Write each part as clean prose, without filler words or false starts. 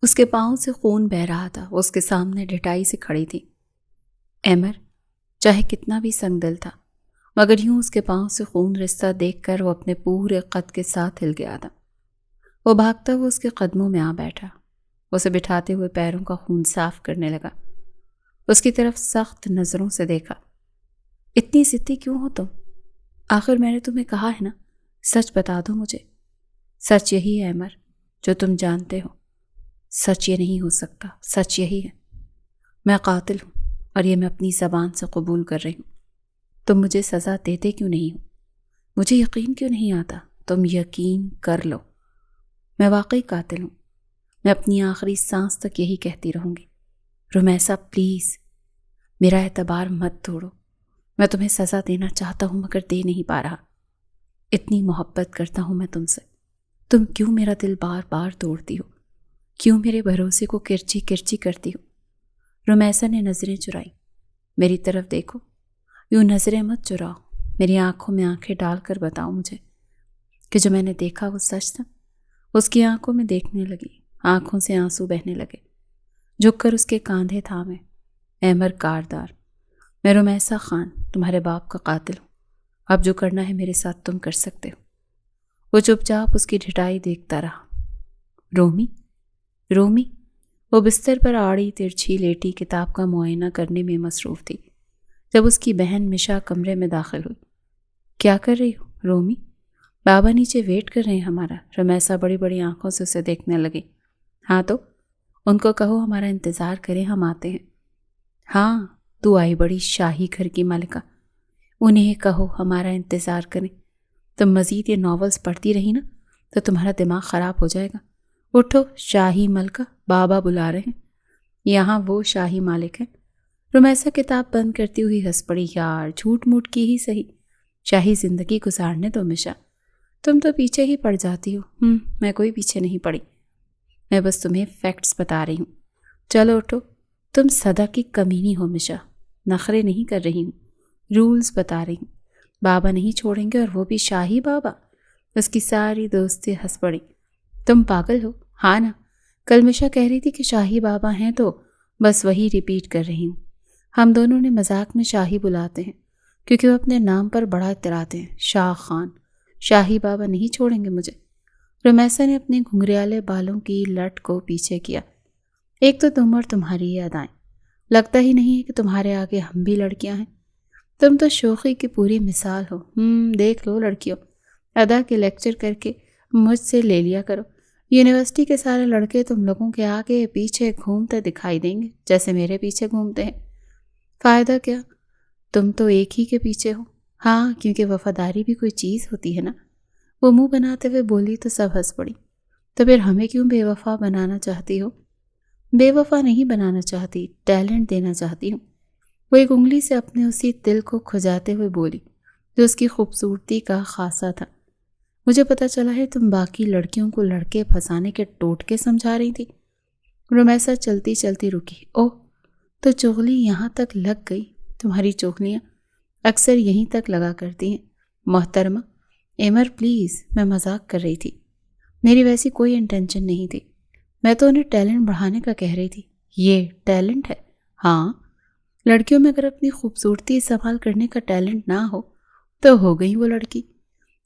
اس کے پاؤں سے خون بہہ رہا تھا. وہ اس کے سامنے ڈٹائی سے کھڑی تھی. ایمر چاہے کتنا بھی سنگ دل تھا مگر یوں اس کے پاؤں سے خون رستا دیکھ کر وہ اپنے پورے قد کے ساتھ ہل گیا تھا. وہ بھاگتا ہوا اس کے قدموں میں آ بیٹھا. اسے بٹھاتے ہوئے پیروں کا خون صاف کرنے لگا. اس کی طرف سخت نظروں سے دیکھا. اتنی ضدی کیوں ہو تم؟ آخر میں نے تمہیں کہا ہے نا، سچ بتا دو مجھے. سچ یہی ہے ایمر جو تم جانتے ہو. سچ یہ نہیں ہو سکتا. سچ یہی ہے. میں قاتل ہوں اور یہ میں اپنی زبان سے قبول کر رہی ہوں. تم مجھے سزا دیتے کیوں نہیں ہو؟ مجھے یقین کیوں نہیں آتا؟ تم یقین کر لو، میں واقعی قاتل ہوں. میں اپنی آخری سانس تک یہی کہتی رہوں گی. رمیسا پلیز میرا اعتبار مت توڑو. میں تمہیں سزا دینا چاہتا ہوں مگر دے نہیں پا رہا. اتنی محبت کرتا ہوں میں تم سے. تم کیوں میرا دل بار بار توڑتی ہو؟ کیوں میرے بھروسے کو کرچی کرچی کرتی ہو؟ رمیسا نے نظریں چرائی. میری طرف دیکھو. یوں نظریں مت چراؤ. میری آنکھوں میں آنکھیں ڈال کر بتاؤ مجھے کہ جو میں نے دیکھا وہ سچ تھا. اس کی آنکھوں میں دیکھنے لگی. آنکھوں سے آنسو بہنے لگے. جھک کر اس کے کاندھے تھامے. ایمر کاردار، میں رمیسا خان تمہارے باپ کا قاتل ہوں. اب جو کرنا ہے میرے ساتھ تم کر سکتے ہو. وہ چپ چاپ اس کی ڈھٹائی دیکھتا رہا. رومی رومی وہ بستر پر آڑی ترچھی لیٹی کتاب کا معائنہ کرنے میں مصروف تھی جب اس کی بہن مشا کمرے میں داخل ہوئی. کیا کر رہی ہو رومی؟ بابا نیچے ویٹ کر رہے ہیں ہمارا. رمیسا بڑی بڑی آنکھوں سے اسے دیکھنے لگی. ہاں تو ان کو کہو ہمارا انتظار کریں، ہم آتے ہیں. ہاں تو آئی بڑی شاہی گھر کی ملکہ، انہیں کہو ہمارا انتظار کریں. تم مزید یہ ناولز پڑھتی رہی نا تو تمہارا دماغ خراب ہو جائے گا. اٹھو شاہی ملکہ، بابا بلا رہے ہیں. یہاں وہ شاہی مالک ہیں. رمیسا کتاب بند کرتی ہوئی ہنس پڑی. یار جھوٹ موٹ کی ہی صحیح، شاہی زندگی گزارنے دو مشا. تم تو پیچھے ہی پڑ جاتی ہو. میں کوئی پیچھے نہیں پڑی، میں بس تمہیں فیکٹس بتا رہی ہوں. چلو اٹھو. تم صدا کی کمینی ہو مشا. نخرے نہیں کر رہی ہوں، رولز بتا رہی ہوں. بابا نہیں چھوڑیں گے اور وہ بھی شاہی بابا. اس کی ساری دوستیں ہنس پڑی. تم پاگل ہو؟ ہاں نا، کل مشا کہہ رہی تھی کہ شاہی بابا ہیں تو بس وہی ریپیٹ کر رہی ہوں. ہم دونوں نے مذاق میں شاہی بلاتے ہیں کیونکہ وہ اپنے نام پر بڑا اتراتے ہیں. شاہ خان. شاہی بابا نہیں چھوڑیں گے مجھے. رمیسا نے اپنے گھنگریالے بالوں کی لٹ کو پیچھے کیا. ایک تو تم اور تمہاری یہ ادائیں، لگتا ہی نہیں ہے کہ تمہارے آگے ہم بھی لڑکیاں ہیں. تم تو شوخی کی پوری مثال ہو. دیکھ لو لڑکیوں، ادا کے لیکچر کر کے مجھ سے لے لیا کرو. یونیورسٹی کے سارے لڑکے تم لوگوں کے آگے پیچھے گھومتے دکھائی دیں گے جیسے میرے پیچھے گھومتے ہیں. فائدہ کیا؟ تم تو ایک ہی کے پیچھے ہو. ہاں کیونکہ وفاداری بھی کوئی چیز ہوتی ہے نا. وہ منہ بناتے ہوئے بولی تو سب ہنس پڑی. تو پھر ہمیں کیوں بے وفا بنانا چاہتی ہو؟ بے وفا نہیں بنانا چاہتی، ٹیلنٹ دینا چاہتی ہوں. وہ ایک انگلی سے اپنے اسی دل کو کھجاتے ہوئے بولی جو اس کی خوبصورتی کا خاصہ تھا. مجھے پتا چلا ہے تم باقی لڑکیوں کو لڑکے پھنسانے کے ٹوٹکے سمجھا رہی تھی. رمیسا چلتی چلتی رکی. اوہ تو چغلی یہاں تک لگ گئی. تمہاری چغلیاں اکثر یہیں تک لگا کرتی ہیں. محترمہ ایمر پلیز، میں مذاق کر رہی تھی. میری ویسی کوئی انٹینشن نہیں تھی. میں تو انہیں ٹیلنٹ بڑھانے کا کہہ رہی تھی. یہ ٹیلنٹ ہے؟ ہاں، لڑکیوں میں اگر اپنی خوبصورتی استعمال کرنے کا ٹیلنٹ نہ ہو تو ہو گئی وہ لڑکی.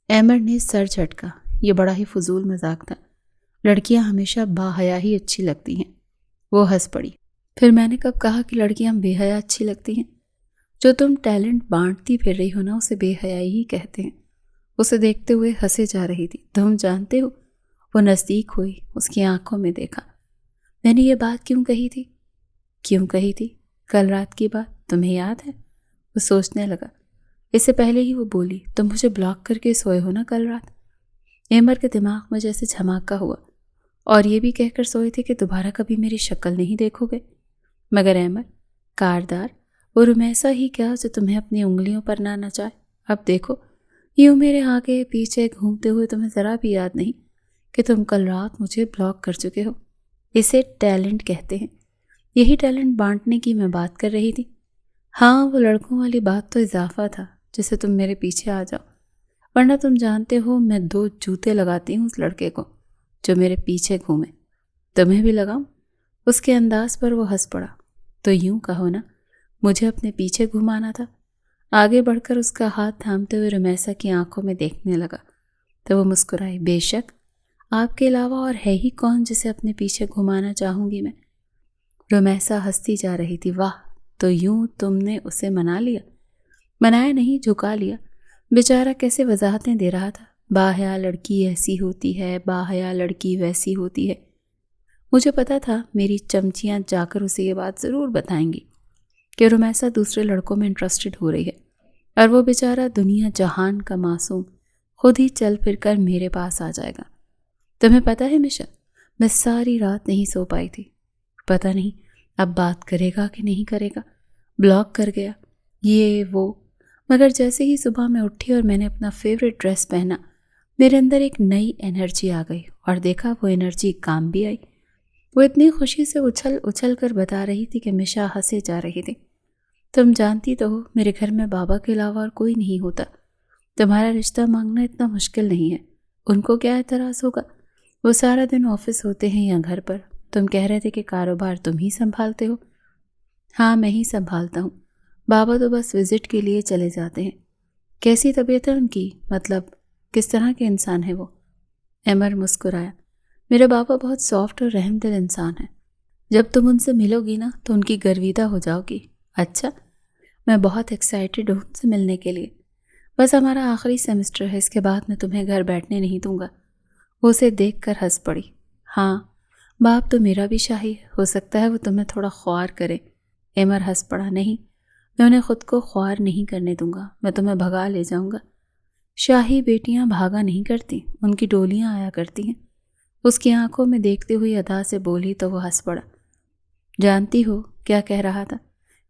ایمر نے سر جھٹکا. یہ بڑا ہی فضول مذاق تھا. لڑکیاں ہمیشہ با حیا ہی اچھی لگتی ہیں. وہ ہنس پڑی. پھر میں نے کب کہا کہ لڑکیاں بے حیا اچھی لگتی ہیں؟ جو تم ٹیلنٹ بانٹتی پھر رہی ہو نا اسے بے حیائی ہی کہتے ہیں. اسے دیکھتے ہوئے ہنسے جا رہی تھی. تم جانتے ہو؟ وہ نزدیک ہوئی. اس کی آنکھوں میں دیکھا. میں نے یہ بات کیوں کہی تھی؟ کیوں کہی تھی؟ کل رات کی بات تمہیں یاد ہے؟ وہ سوچنے لگا. اس سے پہلے ہی وہ بولی تم مجھے بلاک کر کے سوئے ہو نا کل رات. ایمر کے دماغ میں جیسے دھماکہ ہوا اور یہ بھی کہہ کر سوئے تھے کہ دوبارہ کبھی میری شکل نہیں دیکھو گے. مگر ایمر کاردار، وہ رمیسا ہی کیا جو تمہیں اپنی انگلیوں پر نہ نچائے. اب دیکھو یوں میرے آگے پیچھے گھومتے ہوئے تمہیں ذرا بھی یاد نہیں کہ تم کل رات مجھے بلاک کر چکے ہو. اسے ٹیلنٹ کہتے ہیں. یہی ٹیلنٹ بانٹنے کی میں بات کر رہی تھی. ہاں وہ لڑکوں والی بات تو اضافہ تھا جسے تم میرے پیچھے آ جاؤ، ورنہ تم جانتے ہو میں 2 جوتے لگاتی ہوں اس لڑکے کو جو میرے پیچھے گھومے. تمہیں بھی لگاؤں؟ اس کے انداز پر وہ ہنس پڑا۔ تو یوں کہو نا، مجھے اپنے پیچھے گھمانا تھا۔ آگے بڑھ کر اس کا ہاتھ تھامتے ہوئے رمیسا کی آنکھوں میں دیکھنے لگا تو وہ مسکرائی۔ بے شک، آپ کے علاوہ اور ہے ہی کون جسے اپنے پیچھے گھمانا چاہوں گی میں؟ رمیسا ہنستی جا رہی تھی۔ واہ، تو یوں تم نے اسے منا لیا؟ منایا نہیں، جھکا لیا۔ بیچارہ کیسے وضاحتیں دے رہا تھا۔ باحیا لڑکی ایسی ہوتی ہے، باحیا لڑکی ویسی ہوتی ہے۔ مجھے پتا تھا میری چمچیاں جا کر اسے یہ بات ضرور بتائیں گی کہ رمیسا دوسرے لڑکوں میں انٹرسٹڈ ہو رہی ہے، اور وہ بیچارہ دنیا جہان کا معصوم خود ہی چل پھر کر میرے پاس آ جائے گا۔ تمہیں پتہ ہے مشا، میں ساری رات نہیں سو پائی تھی۔ پتہ نہیں اب بات کرے گا کہ نہیں کرے گا، بلاک کر گیا یہ وہ، مگر جیسے ہی صبح میں اٹھی اور میں نے اپنا فیوریٹ ڈریس پہنا، میرے اندر ایک نئی انرجی آ گئی، اور دیکھا وہ انرجی کام بھی آئی۔ وہ اتنی خوشی سے اچھل اچھل کر بتا رہی تھی کہ مشا ہنسے جا رہی تھی۔ تم جانتی تو ہو میرے گھر میں بابا کے علاوہ اور کوئی نہیں ہوتا۔ تمہارا رشتہ مانگنا اتنا مشکل نہیں ہے۔ ان کو کیا اعتراض ہوگا؟ وہ سارا دن آفس ہوتے ہیں یا گھر پر۔ تم کہہ رہے تھے کہ کاروبار تم ہی سنبھالتے ہو۔ ہاں، میں ہی سنبھالتا ہوں، بابا تو بس وزٹ کے لیے چلے جاتے ہیں۔ کیسی طبیعت ہے ان کی؟ مطلب کس طرح کے انسان ہے وہ؟ ایمر مسکرایا۔ میرے بابا بہت سافٹ اور رحم دل انسان ہیں۔ جب تم ان سے ملو گی نا تو ان کی گرویدہ ہو جاؤ گی۔ اچھا، میں بہت ایکسائٹڈ ہوں ان سے ملنے کے لیے۔ بس ہمارا آخری سیمسٹر ہے، اس کے بعد میں تمہیں گھر بیٹھنے نہیں دوں گا۔ وہ اسے دیکھ کر ہنس پڑی۔ ہاں، باپ تو میرا بھی شاہی ہے، ہو سکتا ہے وہ تمہیں تھوڑا خوار کرے۔ ایمر ہنس پڑا۔ نہیں، میں انہیں خود کو خوار نہیں کرنے دوں گا، میں تمہیں بھگا لے جاؤں گا۔ شاہی بیٹیاں بھاگا نہیں کرتی، ان کی ڈولیاں آیا کرتی ہیں۔ اس کی آنکھوں میں دیکھتے ہوئی ادا سے بولی تو وہ ہنس پڑا۔ جانتی ہو کیا کہہ رہا تھا؟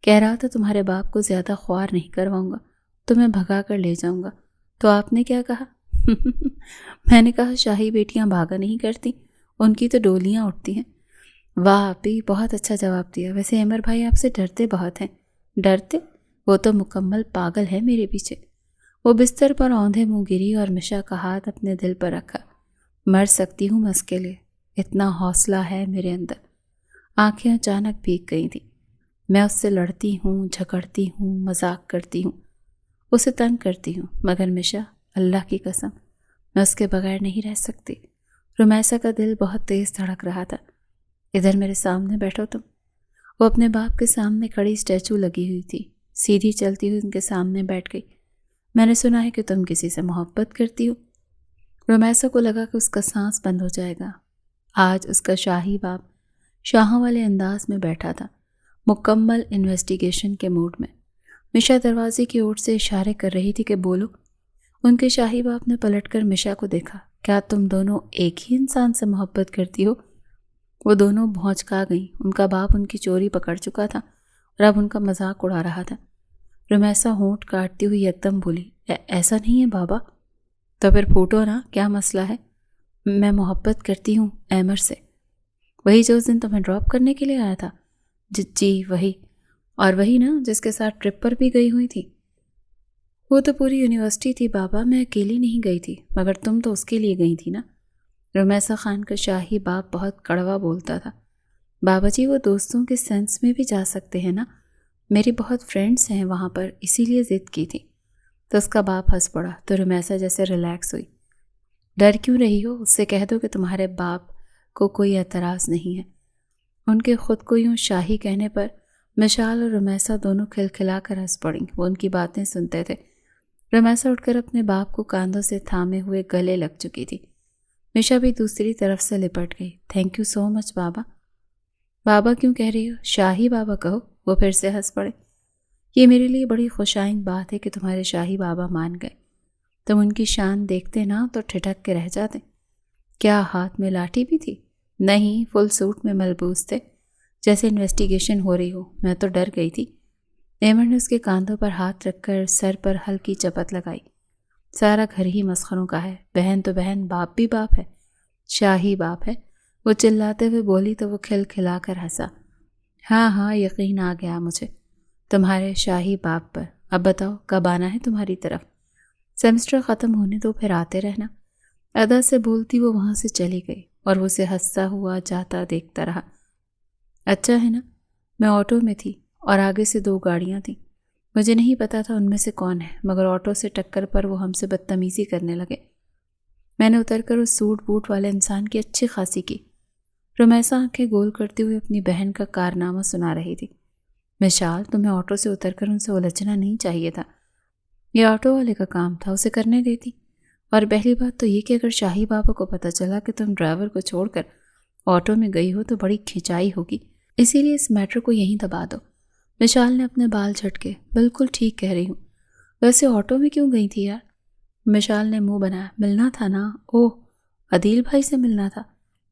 کہہ رہا تھا تمہارے باپ کو زیادہ خوار نہیں کرواؤں گا، تمہیں بھگا کر لے جاؤں گا۔ تو آپ نے کیا کہا؟ میں نے کہا شاہی بیٹیاں بھاگا نہیں کرتی، ان کی تو ڈولیاں اٹھتی ہیں۔ واہ آپی، بہت اچھا جواب دیا۔ ویسے ایمر بھائی آپ سے ڈرتے بہت ہیں۔ ڈرتے؟ وہ تو مکمل پاگل ہے میرے پیچھے۔ وہ بستر پر اوندھے منہ گری اور مشا کا ہاتھ اپنے دل پر رکھا۔ مر سکتی ہوں میں اس کے لیے، اتنا حوصلہ ہے میرے اندر۔ آنکھیں اچانک بھیگ گئی تھیں۔ میں اس سے لڑتی ہوں، جھگڑتی ہوں، مذاق کرتی ہوں، اسے تنگ کرتی ہوں، مگر مشا، اللہ کی قسم، میں اس کے بغیر نہیں رہ سکتی۔ رمیسا کا دل بہت تیز دھڑک رہا تھا۔ ادھر میرے سامنے بیٹھو تم۔ وہ اپنے باپ کے سامنے کھڑی اسٹیچو لگی ہوئی تھی، سیدھی چلتی ہوئی ان کے سامنے بیٹھ گئی۔ میں نے سنا ہے کہ تم کسی سے محبت کرتی ہو۔ رمیسا کو لگا کہ اس کا سانس بند ہو جائے گا۔ آج اس کا شاہی باپ شاہوں والے انداز میں بیٹھا تھا، مکمل انویسٹیگیشن کے موڈ میں۔ مشا دروازے کی اوٹ سے اشارے کر رہی تھی کہ بولو۔ ان کے شاہی باپ نے پلٹ کر مشا کو دیکھا۔ کیا تم دونوں ایک ہی انسان سے محبت کرتی ہو؟ وہ دونوں بھونچکا گئیں۔ ان کا باپ ان کی چوری پکڑ چکا تھا اور اب ان کا مذاق اڑا رہا تھا۔ رمیسا ہونٹ کاٹتی ہوئی یکدم بولی، ایسا نہیں ہے بابا۔ تو پھر پھوٹو نا، کیا مسئلہ ہے؟ میں محبت کرتی ہوں ایمر سے، وہی جو اس دن تمہیں ڈراپ کرنے کے لیے آیا تھا۔ جی وہی، اور وہی نا جس کے ساتھ ٹرپ پر بھی گئی ہوئی تھی۔ وہ تو پوری یونیورسٹی تھی بابا، میں اکیلی نہیں گئی تھی، مگر تم تو اس کے لیے گئی تھی نا۔ رمیسا خان کا شاہی باپ بہت کڑوا بولتا تھا۔ بابا جی، وہ دوستوں کے سینس میں بھی جا سکتے ہیں نا، میری بہت فرینڈس ہیں وہاں پر، اسی لیے ضد کی تھی۔ تو اس کا باپ ہنس پڑا تو رمیسا جیسے ریلیکس ہوئی۔ ڈر کیوں رہی ہو؟ اس سے کہہ دو کہ تمہارے باپ کو کوئی اعتراض نہیں ہے۔ ان کے خود کو یوں شاہی کہنے پر مشال اور رمیسا دونوں کھلکھلا کر ہنس پڑیں۔ وہ ان کی باتیں سنتے تھے۔ رمیسا اٹھ کر اپنے باپ کو کاندھوں سے تھامے ہوئے گلے لگ چکی تھی۔ مشا بھی دوسری طرف سے لپٹ گئی۔ تھینک یو سو مچ بابا۔ بابا کیوں کہہ رہی ہو؟ شاہی بابا کہو۔ وہ پھر سے ہنس پڑے۔ یہ میرے لیے بڑی خوشائند بات ہے کہ تمہارے شاہی بابا مان گئے۔ تم ان کی شان دیکھتے نا تو ٹھٹک کے رہ جاتے۔ کیا ہاتھ میں لاٹھی بھی تھی؟ نہیں، فل سوٹ میں ملبوس تھے، جیسے انویسٹیگیشن ہو رہی ہو۔ میں تو ڈر گئی تھی۔ ایمر نے اس کے کاندھوں پر ہاتھ رکھ کر سر پر ہلکی چپت لگائی۔ سارا گھر ہی مسخروں کا ہے، بہن تو بہن، باپ بھی باپ ہے، شاہی باپ ہے۔ وہ چلاتے ہوئے بولی تو وہ کھلکھلا کر ہنسا۔ ہاں ہاں، یقین آ گیا مجھے تمہارے شاہی باپ پر۔ اب بتاؤ کب آنا ہے تمہاری طرف؟ سیمسٹر ختم ہونے دو، پھر آتے رہنا۔ ادا سے بولتی وہ وہاں سے چلی گئی۔ اور وہ اسے ہنستا ہوا جاتا دیکھتا رہا۔ اچھا ہے نا، میں آٹو میں تھی اور آگے سے 2 گاڑیاں تھیں۔ مجھے نہیں پتا تھا ان میں سے کون ہے، مگر آٹو سے ٹکر پر وہ ہم سے بدتمیزی کرنے لگے۔ میں نے اتر کر اس سوٹ بوٹ والے انسان کی اچھی خاصی کی۔ رمیسا آنکھیں گول کرتے ہوئے اپنی بہن کا کارنامہ سنا رہی تھی۔ مشال، تمہیں آٹو سے اتر کر ان سے الجھنا نہیں چاہیے تھا، یہ آٹو والے کا کام تھا، اسے کرنے دیتی۔ اور پہلی بات تو یہ کہ اگر شاہی بابا کو پتہ چلا کہ تم ڈرائیور کو چھوڑ کر آٹو میں گئی ہو تو بڑی کھنچائی ہوگی، اسی لیے اس میٹر کو یہیں دبا دو۔ مشال نے اپنے بال جھٹکے۔ بالکل ٹھیک کہہ رہی ہوں، ویسے آٹو میں کیوں گئی تھی یار؟ مشال نے منہ بنایا۔ ملنا تھا نا، اوہ عدیل بھائی سے ملنا تھا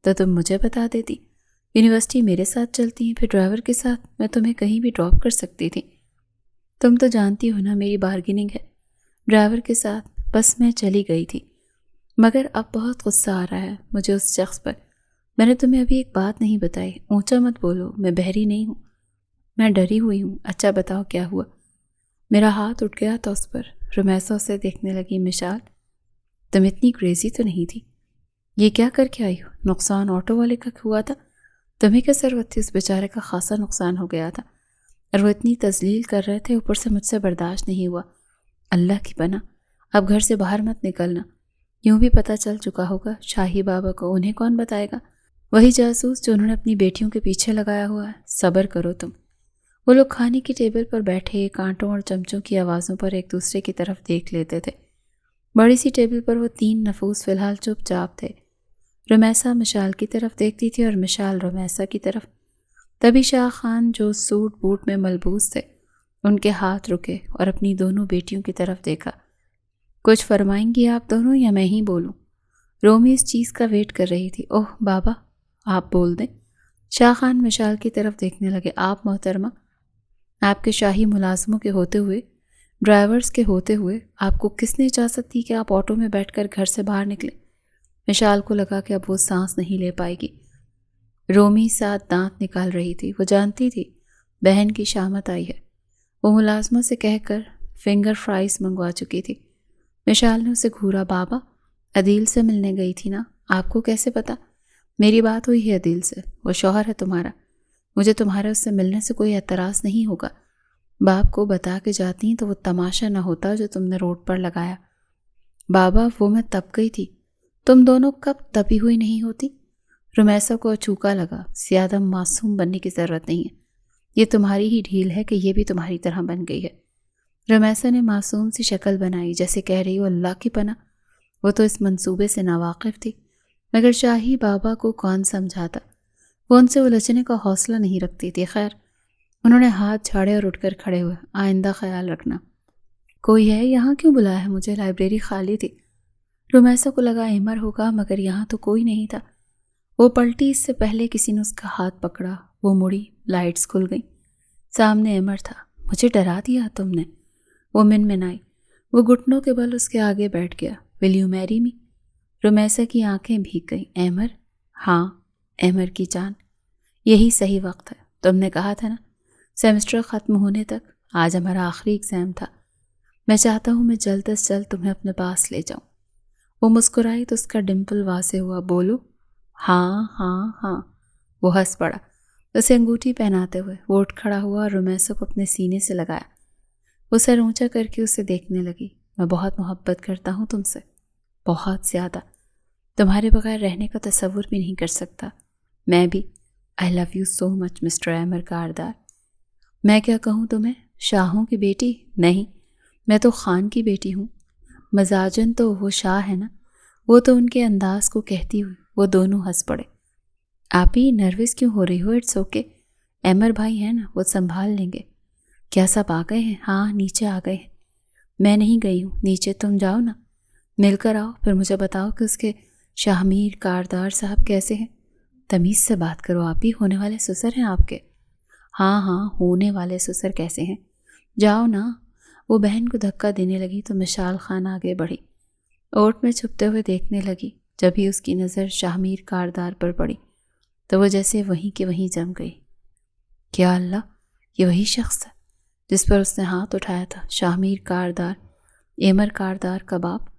تو تم مجھے بتا دیتی۔ یونیورسٹی میرے ساتھ چلتی ہیں، پھر ڈرائیور کے ساتھ میں تمہیں کہیں بھی ڈراپ کر سکتی تھی۔ تم تو جانتی ہو نا میری بارگیننگ ہے ڈرائیور کے ساتھ، بس میں چلی گئی تھی۔ مگر اب بہت غصہ آ رہا ہے مجھے اس شخص پر۔ میں نے تمہیں ابھی ایک بات نہیں بتائی، اونچا مت بولو، میں بہری نہیں ہوں، میں ڈری ہوئی ہوں۔ اچھا بتاؤ کیا ہوا؟ میرا ہاتھ اٹھ گیا تھا اس پر۔ رمیسا اسے دیکھنے لگی۔ مشال، تم اتنی کریزی تو نہیں تھی؟ یہ کیا کر کے آئی ہو؟ نقصان آٹو والے کا ہوا تھا، تمہیں کیا ضرورت تھی؟ اس بیچارے کا خاصا نقصان ہو گیا تھا اور وہ اتنی تذلیل کر رہے تھے، اوپر سے مجھ سے برداشت نہیں ہوا۔ اللہ کی پناہ، اب گھر سے باہر مت نکلنا، یوں بھی پتہ چل چکا ہوگا شاہی بابا کو، انہیں کون بتائے گا؟ وہی جاسوس جو انہوں نے اپنی بیٹیوں کے پیچھے لگایا ہوا ہے۔ صبر کرو تم۔ وہ لوگ کھانے کی ٹیبل پر بیٹھے کانٹوں اور چمچوں کی آوازوں پر ایک دوسرے کی طرف دیکھ لیتے تھے۔ بڑی سی ٹیبل پر وہ 3 نفوس فی الحال چپ چاپ تھے۔ رمیسا مشال کی طرف دیکھتی تھی اور مشال رمیسا کی طرف۔ تبھی شاہ خان جو سوٹ بوٹ میں ملبوس تھے، ان کے ہاتھ رکے اور اپنی دونوں بیٹیوں کی طرف دیکھا۔ کچھ فرمائیں گی آپ دونوں یا میں ہی بولوں؟ رومی اس چیز کا ویٹ کر رہی تھی۔ اوہ بابا، آپ بول دیں۔ شاہ خان مشال کی طرف دیکھنے لگے۔ آپ محترمہ، آپ کے شاہی ملازموں کے ہوتے ہوئے، ڈرائیورز کے ہوتے ہوئے، آپ کو کس نے اجازت دی کہ آپ آٹو میں بیٹھ کر گھر سے باہر نکلے؟ مشال کو لگا کہ اب وہ سانس نہیں لے پائے گی۔ رومی ساتھ دانت نکال رہی تھی۔ وہ جانتی تھی بہن کی شامت آئی ہے۔ وہ ملازموں سے کہہ کر فنگر فرائز منگوا چکی تھی۔ مشال نے اسے گھورا۔ بابا، عدیل سے ملنے گئی تھی نا، آپ کو کیسے پتا؟ میری بات ہوئی ہے عدیل سے، وہ شوہر ہے تمہارا، مجھے تمہارے اس سے ملنے سے کوئی اعتراض نہیں ہوگا۔ باپ کو بتا کے جاتی تو وہ تماشا نہ ہوتا جو تم نے روڈ پر لگایا۔ بابا، وہ میں تب گئی تھی، تم دونوں کب تبھی ہوئی نہیں ہوتی؟ رمیسا کو اچوکا لگا۔ زیادہ معصوم بننے کی ضرورت نہیں ہے، یہ تمہاری ہی ڈھیل ہے کہ یہ بھی تمہاری طرح بن گئی ہے۔ رمیسا نے معصوم سی شکل بنائی، جیسے کہہ رہی ہو اللہ کی پناہ، وہ تو اس منصوبے سے ناواقف تھی، مگر شاہی بابا کو کون سمجھاتا؟ وہ ان سے الجھنے کا حوصلہ نہیں رکھتی تھی۔ خیر، انہوں نے ہاتھ جھاڑے اور اٹھ کر کھڑے ہوئے۔ آئندہ خیال رکھنا۔ کوئی ہے یہاں؟ کیوں بلایا ہے مجھے؟ لائبریری خالی تھی۔ رمیسا کو لگا ایمر ہوگا، مگر یہاں تو کوئی نہیں تھا۔ وہ پلٹی، اس سے پہلے کسی نے اس کا ہاتھ پکڑا۔ وہ مڑی، لائٹس کھل گئیں، سامنے ایمر تھا۔ مجھے ڈرا دیا تم نے، وہ منمنائی۔ وہ گھٹنوں کے بل اس کے آگے بیٹھ گیا۔ ول یو میری می؟ رمیسا کی آنکھیں بھیگ گئیں۔ ایمر؟ ہاں ایمر کی جان، یہی صحیح وقت ہے۔ تم نے کہا تھا نا سیمسٹر ختم ہونے تک، آج ہمارا آخری ایگزام تھا، میں چاہتا ہوں میں جلد از جلد تمہیں اپنے پاس لے جاؤں۔ وہ مسکرائی تو اس کا ڈمپل واضح ہوا۔ بولو۔ ہاں ہاں ہاں۔ وہ ہنس پڑا۔ اسے انگوٹھی پہناتے ہوئے وہ اٹھ کھڑا ہوا اور رمیسا کو اپنے سینے سے لگایا۔ وہ سر اونچا کر کے اسے دیکھنے لگی۔ میں بہت محبت کرتا ہوں تم سے، بہت زیادہ، تمہارے بغیر رہنے کا تصور بھی نہیں کر سکتا۔ میں بھی۔ I love you so much mister ایمر کاردار۔ میں کیا کہوں تمہیں؟ شاہوں کی بیٹی؟ نہیں، میں تو خان کی بیٹی ہوں۔ مزاجن تو وہ شاہ ہے نا، وہ تو ان کے انداز کو کہتی ہوئی وہ دونوں ہنس پڑے۔ آپ ہی نروس کیوں ہو رہی ہو؟ اٹس اوکے، ایمر بھائی ہیں نا، وہ سنبھال لیں گے۔ کیا سب آ گئے ہیں؟ ہاں نیچے آ گئے ہیں۔ میں نہیں گئی ہوں، نیچے تم جاؤ نا، مل کر آؤ، پھر مجھے بتاؤ کہ اس کے شاہمیر کاردار صاحب کیسے ہیں۔ تمیز سے بات کرو، آپ ہی ہونے والے سسر ہیں آپ کے۔ ہاں ہاں، ہونے والے سسر کیسے ہیں، جاؤ نا۔ وہ بہن کو دھکا دینے لگی تو مشال خان آگے بڑھی، اوٹ میں چھپتے ہوئے دیکھنے لگی۔ جب ہی اس کی نظر شاہمیر کاردار پر پڑی تو وہ جیسے وہیں کے وہیں جم گئی۔ کیا اللہ، یہ وہی شخص ہے جس پر اس نے ہاتھ اٹھایا تھا؟ شاہمیر کاردار، ایمر کاردار کا باپ۔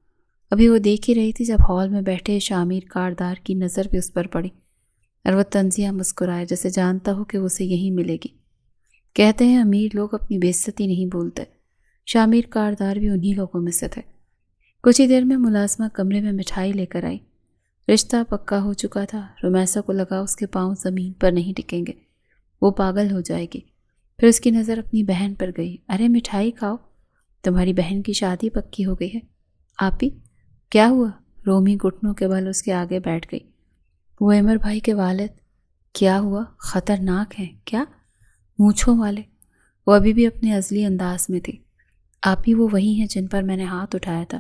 ابھی وہ دیکھ ہی رہی تھی جب ہال میں بیٹھے شامیر کاردار کی نظر بھی اس پر پڑی اور وہ طنزیہ مسکرائے جیسے جانتا ہو کہ اسے یہی ملے گی۔ کہتے ہیں امیر لوگ اپنی بے عزتی نہیں بھولتے، شامیر کاردار بھی انہی لوگوں میں سے تھے۔ کچھ ہی دیر میں ملازمہ کمرے میں مٹھائی لے کر آئی۔ رشتہ پکا ہو چکا تھا۔ رمیسا کو لگا اس کے پاؤں زمین پر نہیں ٹکیں گے، وہ پاگل ہو جائے گی۔ پھر اس کی نظر اپنی بہن پر گئی۔ ارے مٹھائی کھاؤ، تمہاری بہن کی شادی پکی ہو گئی ہے۔ آپی کیا ہوا؟ رومی گھٹنوں کے بل اس کے آگے بیٹھ گئی۔ وہ عمر بھائی کے والد۔ کیا ہوا؟ خطرناک ہیں کیا؟ مونچھوں والے۔ وہ ابھی بھی اپنے ازلی انداز میں تھی۔ آپی وہ وہی ہیں جن پر میں نے ہاتھ اٹھایا تھا۔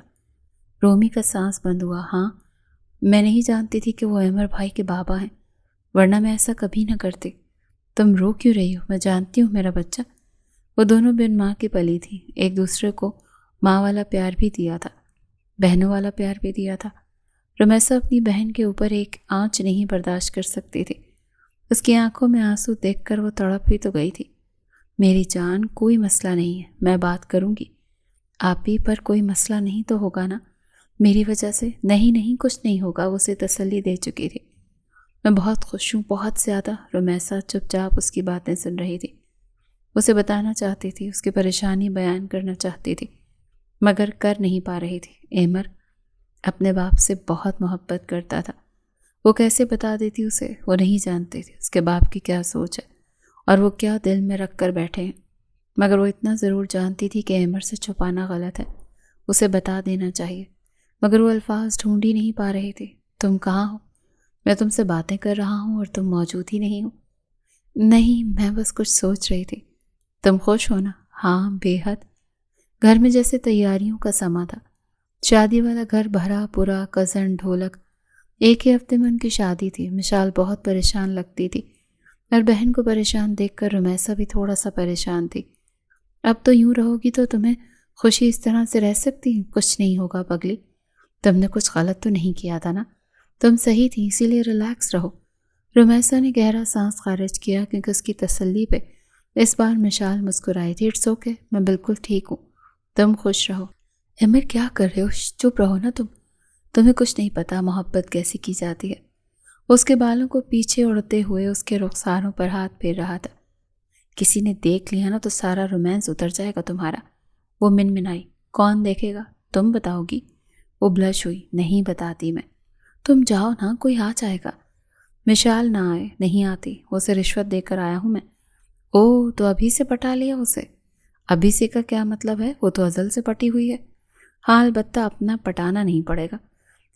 رومی کا سانس بند ہوا۔ ہاں، میں نہیں جانتی تھی کہ وہ عمر بھائی کے بابا ہیں، ورنہ میں ایسا کبھی نہ کرتی۔ تم رو کیوں رہی ہو؟ میں جانتی ہوں میرا بچہ۔ وہ دونوں بن ماں کی پلی تھی، ایک دوسرے کو ماں والا پیار بھی دیا تھا، بہنوں والا پیار بھی دیا تھا۔ رمیسا اپنی بہن کے اوپر ایک آنچ نہیں برداشت کر سکتی تھی۔ اس کی آنکھوں میں آنسو دیکھ کر وہ تڑپ ہی تو گئی تھی۔ میری جان، کوئی مسئلہ نہیں ہے، میں بات کروں گی۔ آپی پر کوئی مسئلہ نہیں تو ہوگا نا میری وجہ سے؟ نہیں کچھ نہیں ہوگا، وہ اسے تسلی دے چکی تھی۔ میں بہت خوش ہوں، بہت زیادہ۔ رمیسا چپ چاپ اس کی باتیں سن رہی تھی۔ اسے بتانا چاہتی تھی، اس کی پریشانی بیان کرنا چاہتی تھی، مگر کر نہیں پا رہی تھی۔ عمر اپنے باپ سے بہت محبت کرتا تھا، وہ کیسے بتا دیتی اسے؟ وہ نہیں جانتی تھی اس کے باپ کی کیا سوچ ہے اور وہ کیا دل میں رکھ کر بیٹھے ہیں، مگر وہ اتنا ضرور جانتی تھی کہ عمر سے چھپانا غلط ہے، اسے بتا دینا چاہیے، مگر وہ الفاظ ڈھونڈ ہی نہیں پا رہی تھی۔ تم کہاں ہو؟ میں تم سے باتیں کر رہا ہوں اور تم موجود ہی نہیں ہو۔ نہیں، میں بس کچھ سوچ رہی تھی۔ تم خوش ہو نا؟ ہاں، بے حد۔ گھر میں جیسے تیاریوں کا سما تھا، شادی والا گھر بھرا پورا، کزن، ڈھولک۔ ایک ہی ہفتے میں ان کی شادی تھی۔ مشال بہت پریشان لگتی تھی اور بہن کو پریشان دیکھ کر رمیسا بھی تھوڑا سا پریشان تھی۔ اب تو یوں رہو گی تو تمہیں خوشی اس طرح سے رہ سکتی؟ کچھ نہیں ہوگا پگلی، تم نے کچھ غلط تو نہیں کیا تھا نا، تم صحیح تھی، اسی لیے ریلیکس رہو۔ رمیسا نے گہرا سانس خارج کیا کیونکہ اس کی تسلی پہ اس بار مشال مسکرائی تھی۔ اٹس اوکے، میں بالکل ٹھیک ہوں، تم خوش رہو۔ عمر کیا کر رہے ہو؟ چپ رہو نا تمہیں کچھ نہیں پتا محبت کیسی کی جاتی ہے۔ اس کے بالوں کو پیچھے اڑتے ہوئے اس کے رخساروں پر ہاتھ پھیر رہا تھا۔ کسی نے دیکھ لیا نا تو سارا رومانس اتر جائے گا تمہارا۔ وہ منمنائی۔ کون دیکھے گا؟ تم بتاؤ گی؟ وہ بلش ہوئی۔ نہیں بتاتی میں۔ تم جاؤ نا، کوئی آ جائے گا۔ مشال نہ آئے، نہیں آتی، اسے رشوت دے کر آیا ہوں میں۔ او، تو ابھی سے پٹا لیا اسے؟ ابھی سے کا کیا مطلب ہے؟ وہ تو ازل سے پٹی ہوئی ہے۔ ہاں، البتہ اپنا پٹانا نہیں پڑے گا،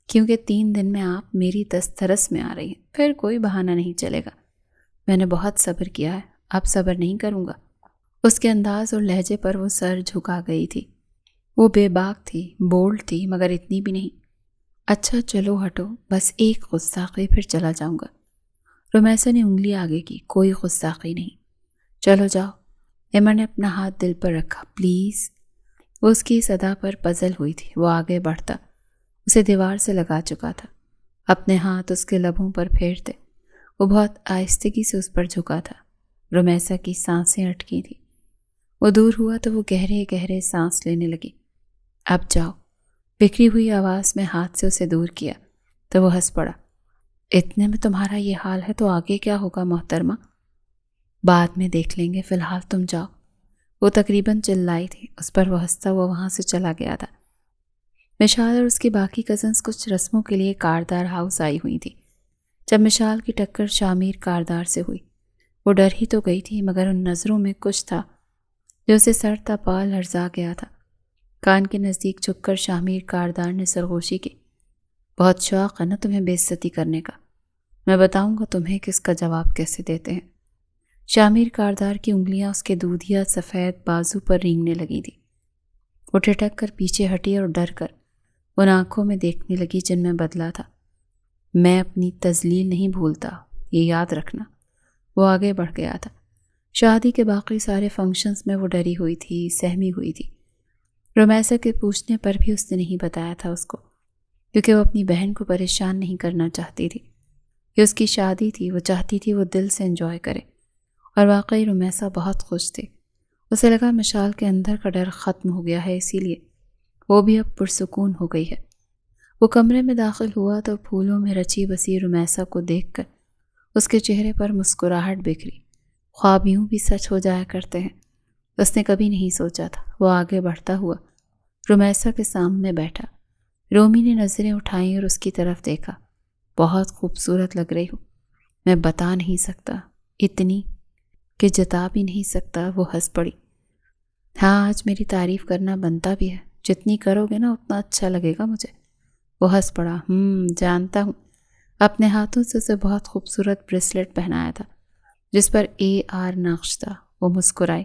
کیونکہ 3 دن میں آپ میری دسترس میں آ رہی ہیں، پھر کوئی بہانہ نہیں چلے گا۔ میں نے بہت صبر کیا ہے، اب صبر نہیں کروں گا۔ اس کے انداز اور لہجے پر وہ سر جھکا گئی تھی۔ وہ بے باک تھی، بولڈ تھی، مگر اتنی بھی نہیں۔ اچھا چلو ہٹو، بس ایک غصاقی، پھر چلا جاؤں گا۔ رمیسا نے انگلی آگے کی۔ کوئی غصاقی نہیں، چلو جاؤ۔ عمر نے اپنا ہاتھ دل پر رکھا۔ پلیز۔ وہ اس کی صدا پر پزل ہوئی تھی۔ وہ آگے بڑھتا، اسے دیوار سے لگا چکا تھا، اپنے ہاتھ اس کے لبوں پر پھیرتے۔ وہ بہت آہستگی سے اس پر جھکا تھا۔ رمیسا کی سانسیں اٹکی تھیں۔ وہ دور ہوا تو وہ گہرے گہرے سانس لینے لگی۔ اب جاؤ۔ بکھری ہوئی آواز میں ہاتھ سے اسے دور کیا تو وہ ہنس پڑا۔ اتنے میں تمہارا یہ حال ہے تو آگے کیا ہوگا محترمہ؟ بعد میں دیکھ لیں گے، فی الحال تم جاؤ۔ وہ تقریباً چلائی تھی، اس پر وہ ہنستا ہوا وہاں سے چلا گیا تھا۔ مشال اور اس کی باقی کزنز کچھ رسموں کے لیے کاردار ہاؤس آئی ہوئی تھی۔ جب مشال کی ٹکر شامیر کاردار سے ہوئی، وہ ڈر ہی تو گئی تھی، مگر ان نظروں میں کچھ تھا جو اسے سر تا پا لرزا گیا تھا۔ کان کے نزدیک جھک کر شامیر کاردار نے سرگوشی کی۔ بہت شوق ہے نا تمہیں بے عزتی کرنے کا، میں بتاؤں گا تمہیں کہ اس کا جواب کیسے دیتے ہیں۔ شامیر کاردار کی انگلیاں اس کے دودھیا سفید بازو پر رینگنے لگی تھی۔ وہ ٹھٹک کر پیچھے ہٹی اور ڈر کر ان آنکھوں میں دیکھنے لگی جن میں بدلا تھا۔ میں اپنی تذلیل نہیں بھولتا، یہ یاد رکھنا۔ وہ آگے بڑھ گیا تھا۔ شادی کے باقی سارے فنکشنز میں وہ ڈری ہوئی تھی، سہمی ہوئی تھی۔ رمیسا کے پوچھنے پر بھی اس نے نہیں بتایا تھا اس کو، کیونکہ وہ اپنی بہن کو پریشان نہیں کرنا چاہتی تھی۔ یہ اس کی شادی تھی، وہ چاہتی تھی وہ دل سے انجوائے کرے، اور واقعی رمیسا بہت خوش تھی۔ اسے لگا مشال کے اندر کا ڈر ختم ہو گیا ہے، اسی لیے وہ بھی اب پرسکون ہو گئی ہے۔ وہ کمرے میں داخل ہوا تو پھولوں میں رچی بسی رمیسا کو دیکھ کر اس کے چہرے پر مسکراہٹ بکھری۔ خواب یوں بھی سچ ہو جایا کرتے ہیں، اس نے کبھی نہیں سوچا تھا۔ وہ آگے بڑھتا ہوا رمیسا کے سامنے بیٹھا۔ رومی نے نظریں اٹھائیں اور اس کی طرف دیکھا۔ بہت خوبصورت لگ رہی ہو، میں بتا نہیں سکتا، اتنی کہ جتا بھی نہیں سکتا۔ وہ ہنس پڑی۔ ہاں، آج میری تعریف کرنا بنتا بھی ہے، جتنی کرو گے نا اتنا اچھا لگے گا مجھے۔ وہ ہنس پڑا۔ جانتا ہوں۔ اپنے ہاتھوں سے اسے بہت خوبصورت بریسلٹ پہنایا تھا جس پر AR نقش تھا۔ وہ مسکرائی۔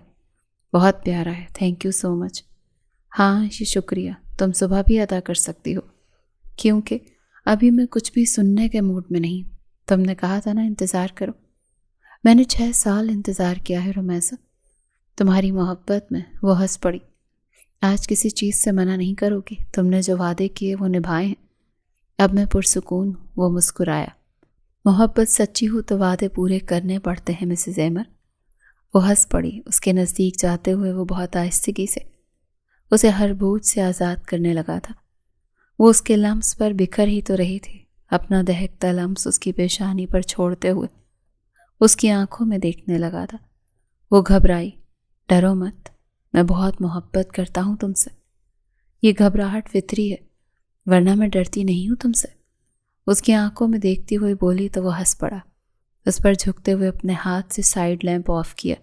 بہت پیارا ہے، تھینک یو سو مچ۔ ہاں، یہ شکریہ تم صبح بھی ادا کر سکتی ہو، کیونکہ ابھی میں کچھ بھی سننے کے موڈ میں نہیں۔ تم نے کہا تھا نا انتظار کرو، میں نے 6 سال انتظار کیا ہے رمیسا، تمہاری محبت میں۔ وہ ہنس پڑی۔ آج کسی چیز سے منع نہیں کرو گی، تم نے جو وعدے کیے وہ نبھائے ہیں، اب میں پرسکون ہوں۔ وہ مسکرایا۔ محبت سچی ہو تو وعدے پورے کرنے پڑتے ہیں مسز ایمر۔ وہ ہنس پڑی۔ اس کے نزدیک جاتے ہوئے وہ بہت آہستگی سے اسے ہر بوجھ سے آزاد کرنے لگا تھا۔ وہ اس کے لمس پر بکھر ہی تو رہی تھی، اپنا دہکتا لمس اس کی پیشانی پر چھوڑتے ہوئے اس کی آنکھوں میں دیکھنے لگا تھا۔ وہ گھبرائی۔ ڈرو مت، میں بہت محبت کرتا ہوں تم سے۔ یہ گھبراہٹ فطری ہے، ورنہ میں ڈرتی نہیں ہوں تم سے۔ اس کی آنکھوں میں دیکھتی ہوئی بولی تو وہ ہنس پڑا۔ اس پر جھکتے ہوئے اپنے ہاتھ سے سائیڈ لیمپ آف کیا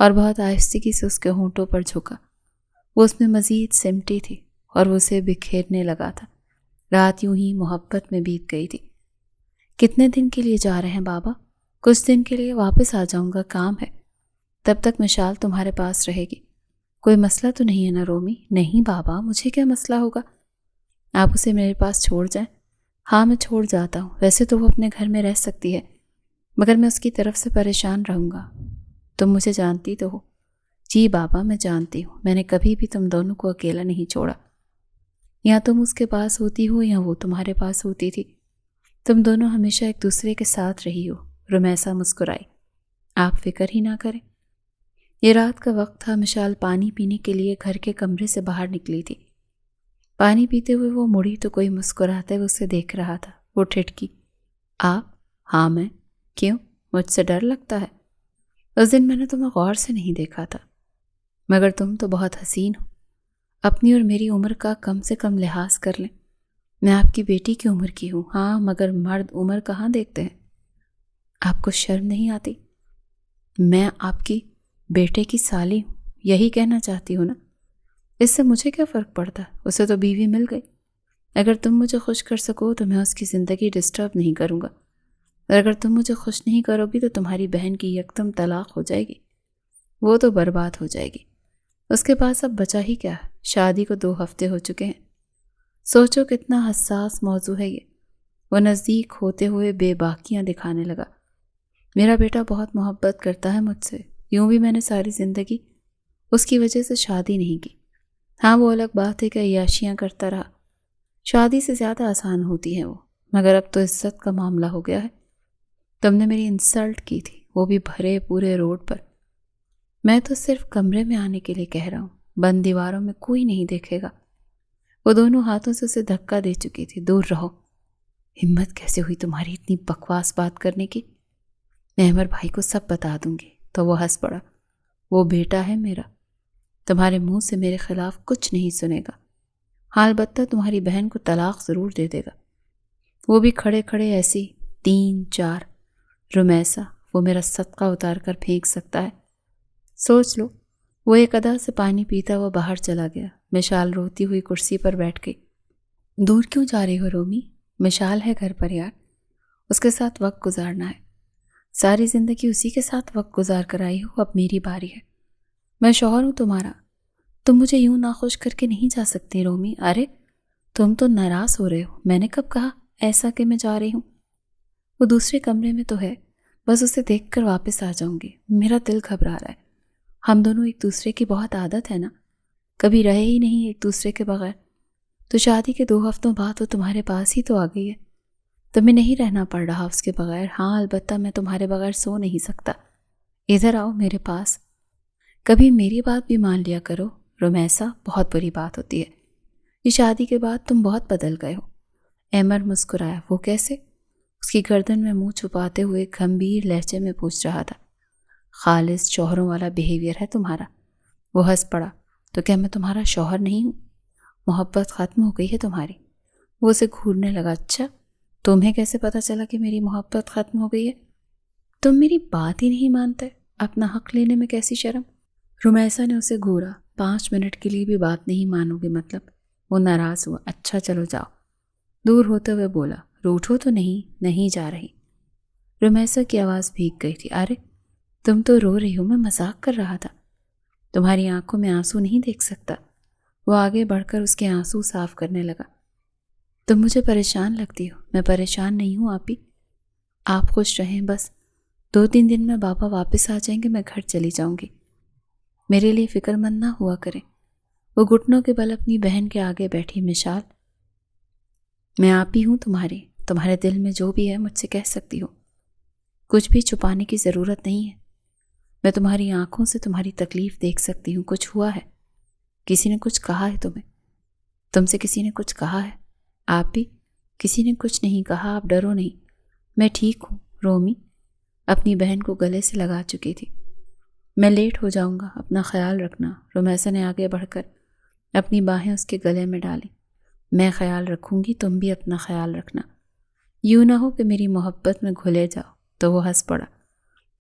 اور بہت آہستگی سے اس کے ہونٹوں پر جھکا۔ وہ اس میں مزید سمٹی تھی اور وہ اسے بکھیرنے لگا تھا۔ رات یوں ہی محبت میں بیت گئی تھی۔ کتنے دن کے لیے جا رہے ہیں بابا؟ کچھ دن کے لیے، واپس آ جاؤں گا، کام ہے۔ تب تک مشال تمہارے پاس رہے گی۔ کوئی مسئلہ تو نہیں ہے نا رومی؟ نہیں بابا، مجھے کیا مسئلہ ہوگا، آپ اسے میرے پاس چھوڑ جائیں۔ ہاں، میں چھوڑ جاتا ہوں، ویسے تو وہ اپنے گھر میں رہ سکتی ہے، مگر میں اس کی طرف سے پریشان رہوں گا۔ تم مجھے جانتی تو ہو۔ جی بابا، میں جانتی ہوں، میں نے کبھی بھی تم دونوں کو اکیلا نہیں چھوڑا۔ یا تم اس کے پاس ہوتی ہو یا وہ تمہارے پاس ہوتی تھی، تم دونوں ہمیشہ ایک دوسرے کے ساتھ رہی ہو۔ رمیسا مسکرائی۔ آپ فکر ہی نہ کریں۔ یہ رات کا وقت تھا۔ مشال پانی پینے کے لیے گھر کے کمرے سے باہر نکلی تھی۔ پانی پیتے ہوئے وہ مڑی تو کوئی مسکراتے ہوئے اسے دیکھ رہا تھا۔ وہ ٹھٹکی۔ آپ؟ ہاں میں۔ کیوں؟ مجھ سے ڈر لگتا ہے؟ اس دن میں نے تمہیں غور سے نہیں دیکھا تھا، مگر تم تو بہت حسین ہو۔ اپنی اور میری عمر کا کم سے کم لحاظ کر لیں۔ میں آپ کی بیٹی کی عمر کی ہوں، ہاں، مگر مرد عمر کہاں دیکھتے ہیں؟ آپ کو شرم نہیں آتی؟ میں آپ کی بیٹے کی سالی ہوں، یہی کہنا چاہتی ہوں نا؟ اس سے مجھے کیا فرق پڑتا؟ اسے تو بیوی مل گئی۔ اگر تم مجھے خوش کر سکو تو میں اس کی زندگی ڈسٹرب نہیں کروں گا، اور اگر تم مجھے خوش نہیں کرو گی تو تمہاری بہن کی یکدم طلاق ہو جائے گی، وہ تو برباد ہو جائے گی۔ اس کے پاس اب بچا ہی کیا ہے؟ شادی کو 2 ہفتے ہو چکے ہیں۔ سوچو کتنا حساس موضوع ہے یہ۔ وہ نزدیک ہوتے ہوئے بے باکیاں دکھانے لگا۔ میرا بیٹا بہت محبت کرتا ہے مجھ سے، یوں بھی میں نے ساری زندگی اس کی وجہ سے شادی نہیں کی۔ ہاں، وہ الگ بات ہے کہ عیاشیاں کرتا رہا، شادی سے زیادہ آسان ہوتی ہیں وہ، مگر اب تو عزت کا معاملہ ہو گیا ہے۔ تم نے میری انسلٹ کی تھی، وہ بھی بھرے پورے روڈ پر۔ میں تو صرف کمرے میں آنے کے لیے کہہ رہا ہوں، بند دیواروں میں کوئی نہیں دیکھے گا۔ وہ دونوں ہاتھوں سے اسے دھکا دے چکی تھی۔ دور رہو۔ ہمت کیسے ہوئی تمہاری اتنی بکواس بات کرنے کی؟ میں عمر بھائی کو سب بتا دوں گی۔ تو وہ ہنس پڑا۔ وہ بیٹا ہے میرا، تمہارے منہ سے میرے خلاف کچھ نہیں سنے گا۔ ہاں، البتہ تمہاری بہن کو طلاق ضرور دے دے گا، وہ بھی کھڑے کھڑے ایسی 3 4۔ رمیسا، وہ میرا صدقہ اتار کر پھینک سکتا ہے، سوچ لو۔ وہ ایک ادا سے پانی پیتا وہ باہر چلا گیا۔ مشال روتی ہوئی کرسی پر بیٹھ گئی۔ دور کیوں جا رہی ہو رومی؟ مشال ہے گھر پر یار، اس کے ساتھ وقت گزارنا ہے۔ ساری زندگی اسی کے ساتھ وقت گزار کر آئی ہو، اب میری باری ہے۔ میں شوہر ہوں تمہارا، تم مجھے یوں ناخوش کر کے نہیں جا سکتی رومی۔ ارے تم تو ناراض ہو رہے ہو، میں نے کب کہا ایسا کہ میں جا رہی ہوں؟ وہ دوسرے کمرے میں تو ہے، بس اسے دیکھ کر واپس آ جاؤں گی۔ میرا دل گھبرا رہا ہے، ہم دونوں ایک دوسرے کی بہت عادت ہے نا، کبھی رہے ہی نہیں ایک دوسرے کے بغیر، تو شادی کے 2 ہفتوں بعد وہ تمہارے پاس ہی تو آ گئی ہے، تمہیں نہیں رہنا پڑ رہا اس کے بغیر۔ ہاں، البتہ میں تمہارے بغیر سو نہیں سکتا۔ ادھر آؤ میرے پاس، کبھی میری بات بھی مان لیا کرو۔ رمیسا، بہت بری بات ہوتی ہے، یہ شادی کے بعد تم بہت بدل گئے ہو، ایمر مسکرایا۔ وہ کیسے؟ اس کی گردن میں منہ چھپاتے ہوئے گھمبیر لہجے میں پوچھ رہا تھا۔ خالص شوہروں والا بیہیویئر ہے تمہارا۔ وہ ہنس پڑا۔ تو کیا میں تمہارا شوہر نہیں ہوں؟ محبت ختم ہو گئی ہے تمہاری؟ وہ اسے گھورنے لگا۔ اچھا، تمہیں کیسے پتا چلا کہ میری محبت ختم ہو گئی ہے؟ تم میری بات ہی نہیں مانتے، اپنا حق لینے میں کیسی شرم؟ رمیسا نے اسے گھورا۔ 5 منٹ کے لیے بھی بات نہیں مانو گے مطلب؟ وہ ناراض ہوا۔ اچھا چلو جاؤ۔ دور ہوتے ہوئے بولا۔ روٹھو تو نہیں جا رہی۔ رمیسا کی آواز بھیگ گئی تھی۔ ارے تم تو رو رہی ہو، میں مذاق کر رہا تھا۔ تمہاری آنکھوں میں آنسو نہیں دیکھ سکتا۔ وہ آگے بڑھ کر اس کے آنسو صاف کرنے لگا۔ تم مجھے پریشان لگتی ہو۔ میں پریشان نہیں ہوں آپی، آپ خوش رہیں بس۔ 2-3 دن میں بابا واپس آ جائیں گے، میں گھر چلی جاؤں گی۔ میرے لیے فکر مند نہ ہوا کریں۔ وہ گھٹنوں کے بل اپنی بہن کے آگے بیٹھی۔ مشال، میں آپی ہوں تمہارے دل میں جو بھی ہے مجھ سے کہہ سکتی ہو۔ کچھ بھی چھپانے کی ضرورت نہیں ہے۔ میں تمہاری آنکھوں سے تمہاری تکلیف دیکھ سکتی ہوں۔ کچھ ہوا ہے؟ کسی نے کچھ کہا ہے تمہیں؟ تم سے کسی نے کچھ کہا ہے؟ آپ بھی؟ کسی نے کچھ نہیں کہا، آپ ڈرو نہیں، میں ٹھیک ہوں۔ رومی اپنی بہن کو گلے سے لگا چکی تھی۔ میں لیٹ ہو جاؤں گا، اپنا خیال رکھنا۔ رمیسا نے آگے بڑھ کر اپنی باہیں اس کے گلے میں ڈالی۔ میں خیال رکھوں گی، تم بھی اپنا خیال رکھنا۔ یوں نہ ہو کہ میری محبت میں گھلے جاؤ۔ تو وہ ہنس پڑا۔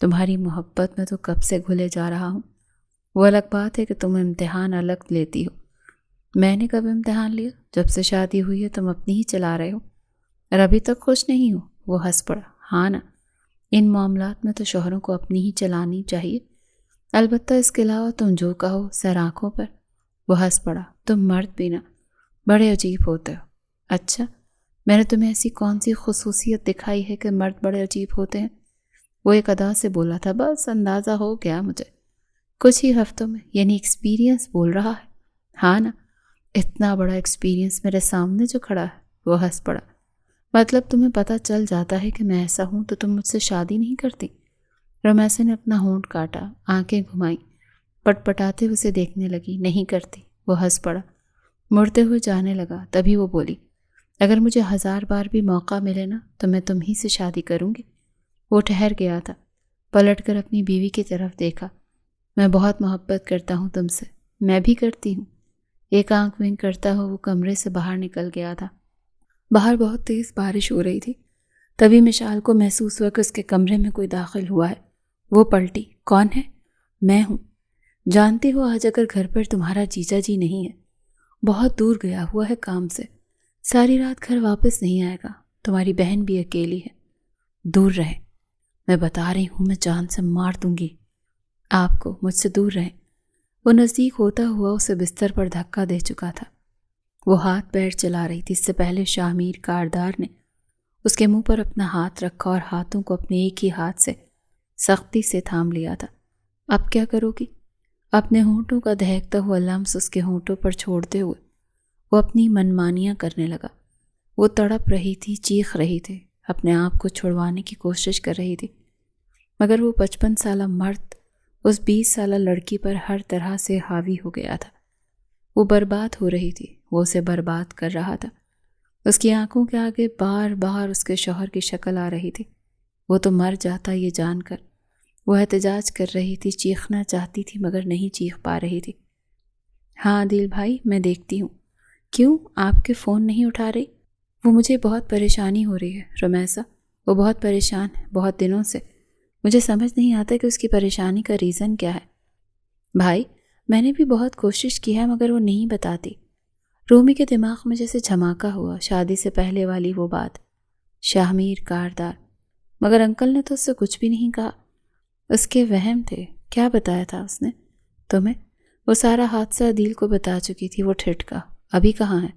تمہاری محبت میں تو کب سے گھلے جا رہا ہوں۔ وہ الگ بات ہے کہ تم امتحان الگ لیتی ہو۔ میں نے کب امتحان لیا؟ جب سے شادی ہوئی ہے تم اپنی ہی چلا رہے ہو، اور ابھی تک خوش نہیں ہو۔ وہ ہنس پڑا۔ ہاں نا، ان معاملات میں تو شوہروں کو اپنی ہی چلانی چاہیے، البتہ اس کے علاوہ تم جو کہو سر آنکھوں پر۔ وہ ہنس پڑا۔ تم مرد بھی نا بڑے عجیب ہوتے ہو۔ اچھا، میں نے تمہیں ایسی کون سی خصوصیت دکھائی ہے کہ مرد بڑے عجیب ہوتے ہیں؟ وہ ایک ادا سے بولا تھا۔ بس اندازہ ہو گیا مجھے کچھ ہی ہفتوں میں، یعنی ایکسپیرینس بول رہا ہے۔ ہاں نا، اتنا بڑا ایکسپیرینس میرے سامنے جو کھڑا ہے۔ وہ ہنس پڑا۔ مطلب تمہیں پتہ چل جاتا ہے کہ میں ایسا ہوں تو تم مجھ سے شادی نہیں کرتی؟ رمیسا نے اپنا ہونٹ کاٹا، آنکھیں گھمائیں، پٹ پٹاتے اسے دیکھنے لگی۔ نہیں کرتی۔ وہ ہنس پڑا، مڑتے ہوئے جانے لگا۔ تبھی وہ بولی، اگر مجھے 1000 بار بھی موقع ملے نا تو میں تم ہی سے شادی کروں گی۔ وہ ٹھہر گیا تھا، پلٹ کر اپنی بیوی کی طرف دیکھا۔ میں بہت محبت کرتا ہوں تم سے۔ میں بھی کرتی ہوں۔ ایک آنکھ ونک کرتا ہوا وہ کمرے سے باہر نکل گیا تھا۔ باہر بہت تیز بارش ہو رہی تھی۔ تبھی مشال کو محسوس ہوا کہ اس کے کمرے میں کوئی داخل ہوا ہے۔ وہ پلٹی۔ کون ہے؟ میں ہوں۔ جانتی ہو آج اگر گھر پر تمہارا جیجا جی نہیں ہے، بہت دور گیا ہوا ہے کام سے، ساری رات گھر واپس نہیں آئے گا۔ تمہاری بہن بھی اکیلی ہے۔ دور رہے، میں بتا رہی ہوں، میں جان سے مار دوں گی آپ کو، مجھ سے دور رہیں۔ وہ نزدیک ہوتا ہوا اسے بستر پر دھکا دے چکا تھا۔ وہ ہاتھ پیر چلا رہی تھی۔ اس سے پہلے شاہمیر کاردار نے اس کے منہ پر اپنا ہاتھ رکھا اور ہاتھوں کو اپنے ایک ہی ہاتھ سے سختی سے تھام لیا تھا۔ اب کیا کرو گی؟ اپنے ہونٹوں کا دہکتا ہوا لمس اس کے ہونٹوں پر چھوڑتے ہوئے وہ اپنی منمانیاں کرنے لگا۔ وہ تڑپ رہی تھی، چیخ رہی تھی، اپنے آپ کو چھڑوانے کی کوشش کر رہی تھی، مگر وہ 55 سالہ مرد اس 20 سالہ لڑکی پر ہر طرح سے حاوی ہو گیا تھا۔ وہ برباد ہو رہی تھی، وہ اسے برباد کر رہا تھا۔ اس کی آنکھوں کے آگے بار بار اس کے شوہر کی شکل آ رہی تھی۔ وہ تو مر جاتا یہ جان کر۔ وہ احتجاج کر رہی تھی، چیخنا چاہتی تھی مگر نہیں چیخ پا رہی تھی۔ ہاں عادل بھائی، میں دیکھتی ہوں۔ کیوں آپ کے فون نہیں اٹھا رہی؟ وہ مجھے بہت پریشانی ہو رہی ہے رمیسا، وہ بہت پریشان ہے بہت دنوں سے۔ مجھے سمجھ نہیں آتا کہ اس کی پریشانی کا ریزن کیا ہے۔ بھائی، میں نے بھی بہت کوشش کی ہے مگر وہ نہیں بتاتی۔ رومی کے دماغ میں جیسے دھماکہ ہوا، شادی سے پہلے والی وہ بات، شاہمیر کاردار، مگر انکل نے تو اس سے کچھ بھی نہیں کہا۔ اس کے وہم تھے۔ کیا بتایا تھا اس نے تمہیں؟ وہ سارا حادثہ عادل کو بتا چکی تھی۔ وہ ٹھٹکا۔ ابھی کہاں ہے؟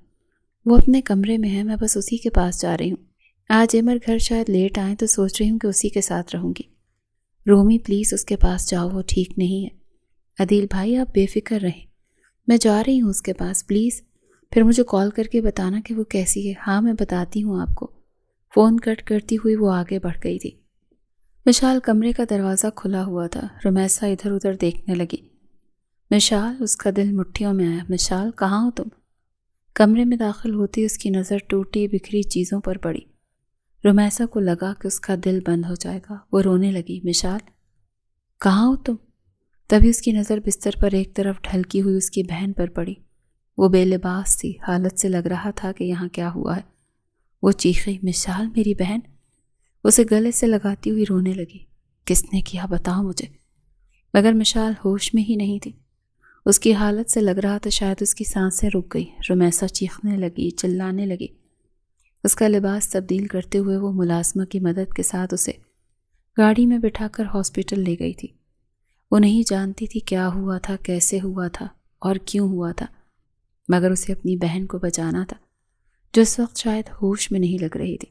وہ اپنے کمرے میں ہے، میں بس اسی کے پاس جا رہی ہوں۔ آج ایمر گھر شاید لیٹ آئیں تو سوچ رہی ہوں کہ اسی کے ساتھ رہوں گی۔ رومی پلیز اس کے پاس جاؤ، وہ ٹھیک نہیں ہے۔ عادل بھائی آپ بے فکر رہیں، میں جا رہی ہوں اس کے پاس، پلیز پھر مجھے کال کر کے بتانا کہ وہ کیسی ہے۔ ہاں میں بتاتی ہوں آپ کو۔ فون کٹ کرتی ہوئی وہ آگے بڑھ گئی تھی۔ مشال کمرے کا دروازہ کھلا ہوا تھا۔ رمیسا ادھر ادھر دیکھنے لگی۔ مشال، اس کا دل مٹھیوں میں آیا۔ مشال کہاں ہو تم؟ کمرے میں داخل ہوتی اس کی نظر ٹوٹی بکھری چیزوں پر پڑی۔ رمیسا کو لگا کہ اس کا دل بند ہو جائے گا۔ وہ رونے لگی۔ مشال، کہاں ہو تم؟ تبھی اس کی نظر بستر پر ایک طرف ڈھلکی ہوئی اس کی بہن پر پڑی۔ وہ بے لباس تھی، حالت سے لگ رہا تھا کہ یہاں کیا ہوا ہے۔ وہ چیخی، مشال میری بہن! اسے گلے سے لگاتی ہوئی رونے لگی۔ کس نے کیا بتاؤ مجھے؟ مگر مشال ہوش میں ہی نہیں تھی۔ اس کی حالت سے لگ رہا تھا شاید اس کی سانسیں رک گئی۔ رمیسا چیخنے لگی، چلانے لگی۔ اس کا لباس تبدیل کرتے ہوئے وہ ملازمہ کی مدد کے ساتھ اسے گاڑی میں بٹھا کر ہاسپٹل لے گئی تھی۔ وہ نہیں جانتی تھی کیا ہوا تھا، کیسے ہوا تھا اور کیوں ہوا تھا، مگر اسے اپنی بہن کو بچانا تھا جو اس وقت شاید ہوش میں نہیں لگ رہی تھی۔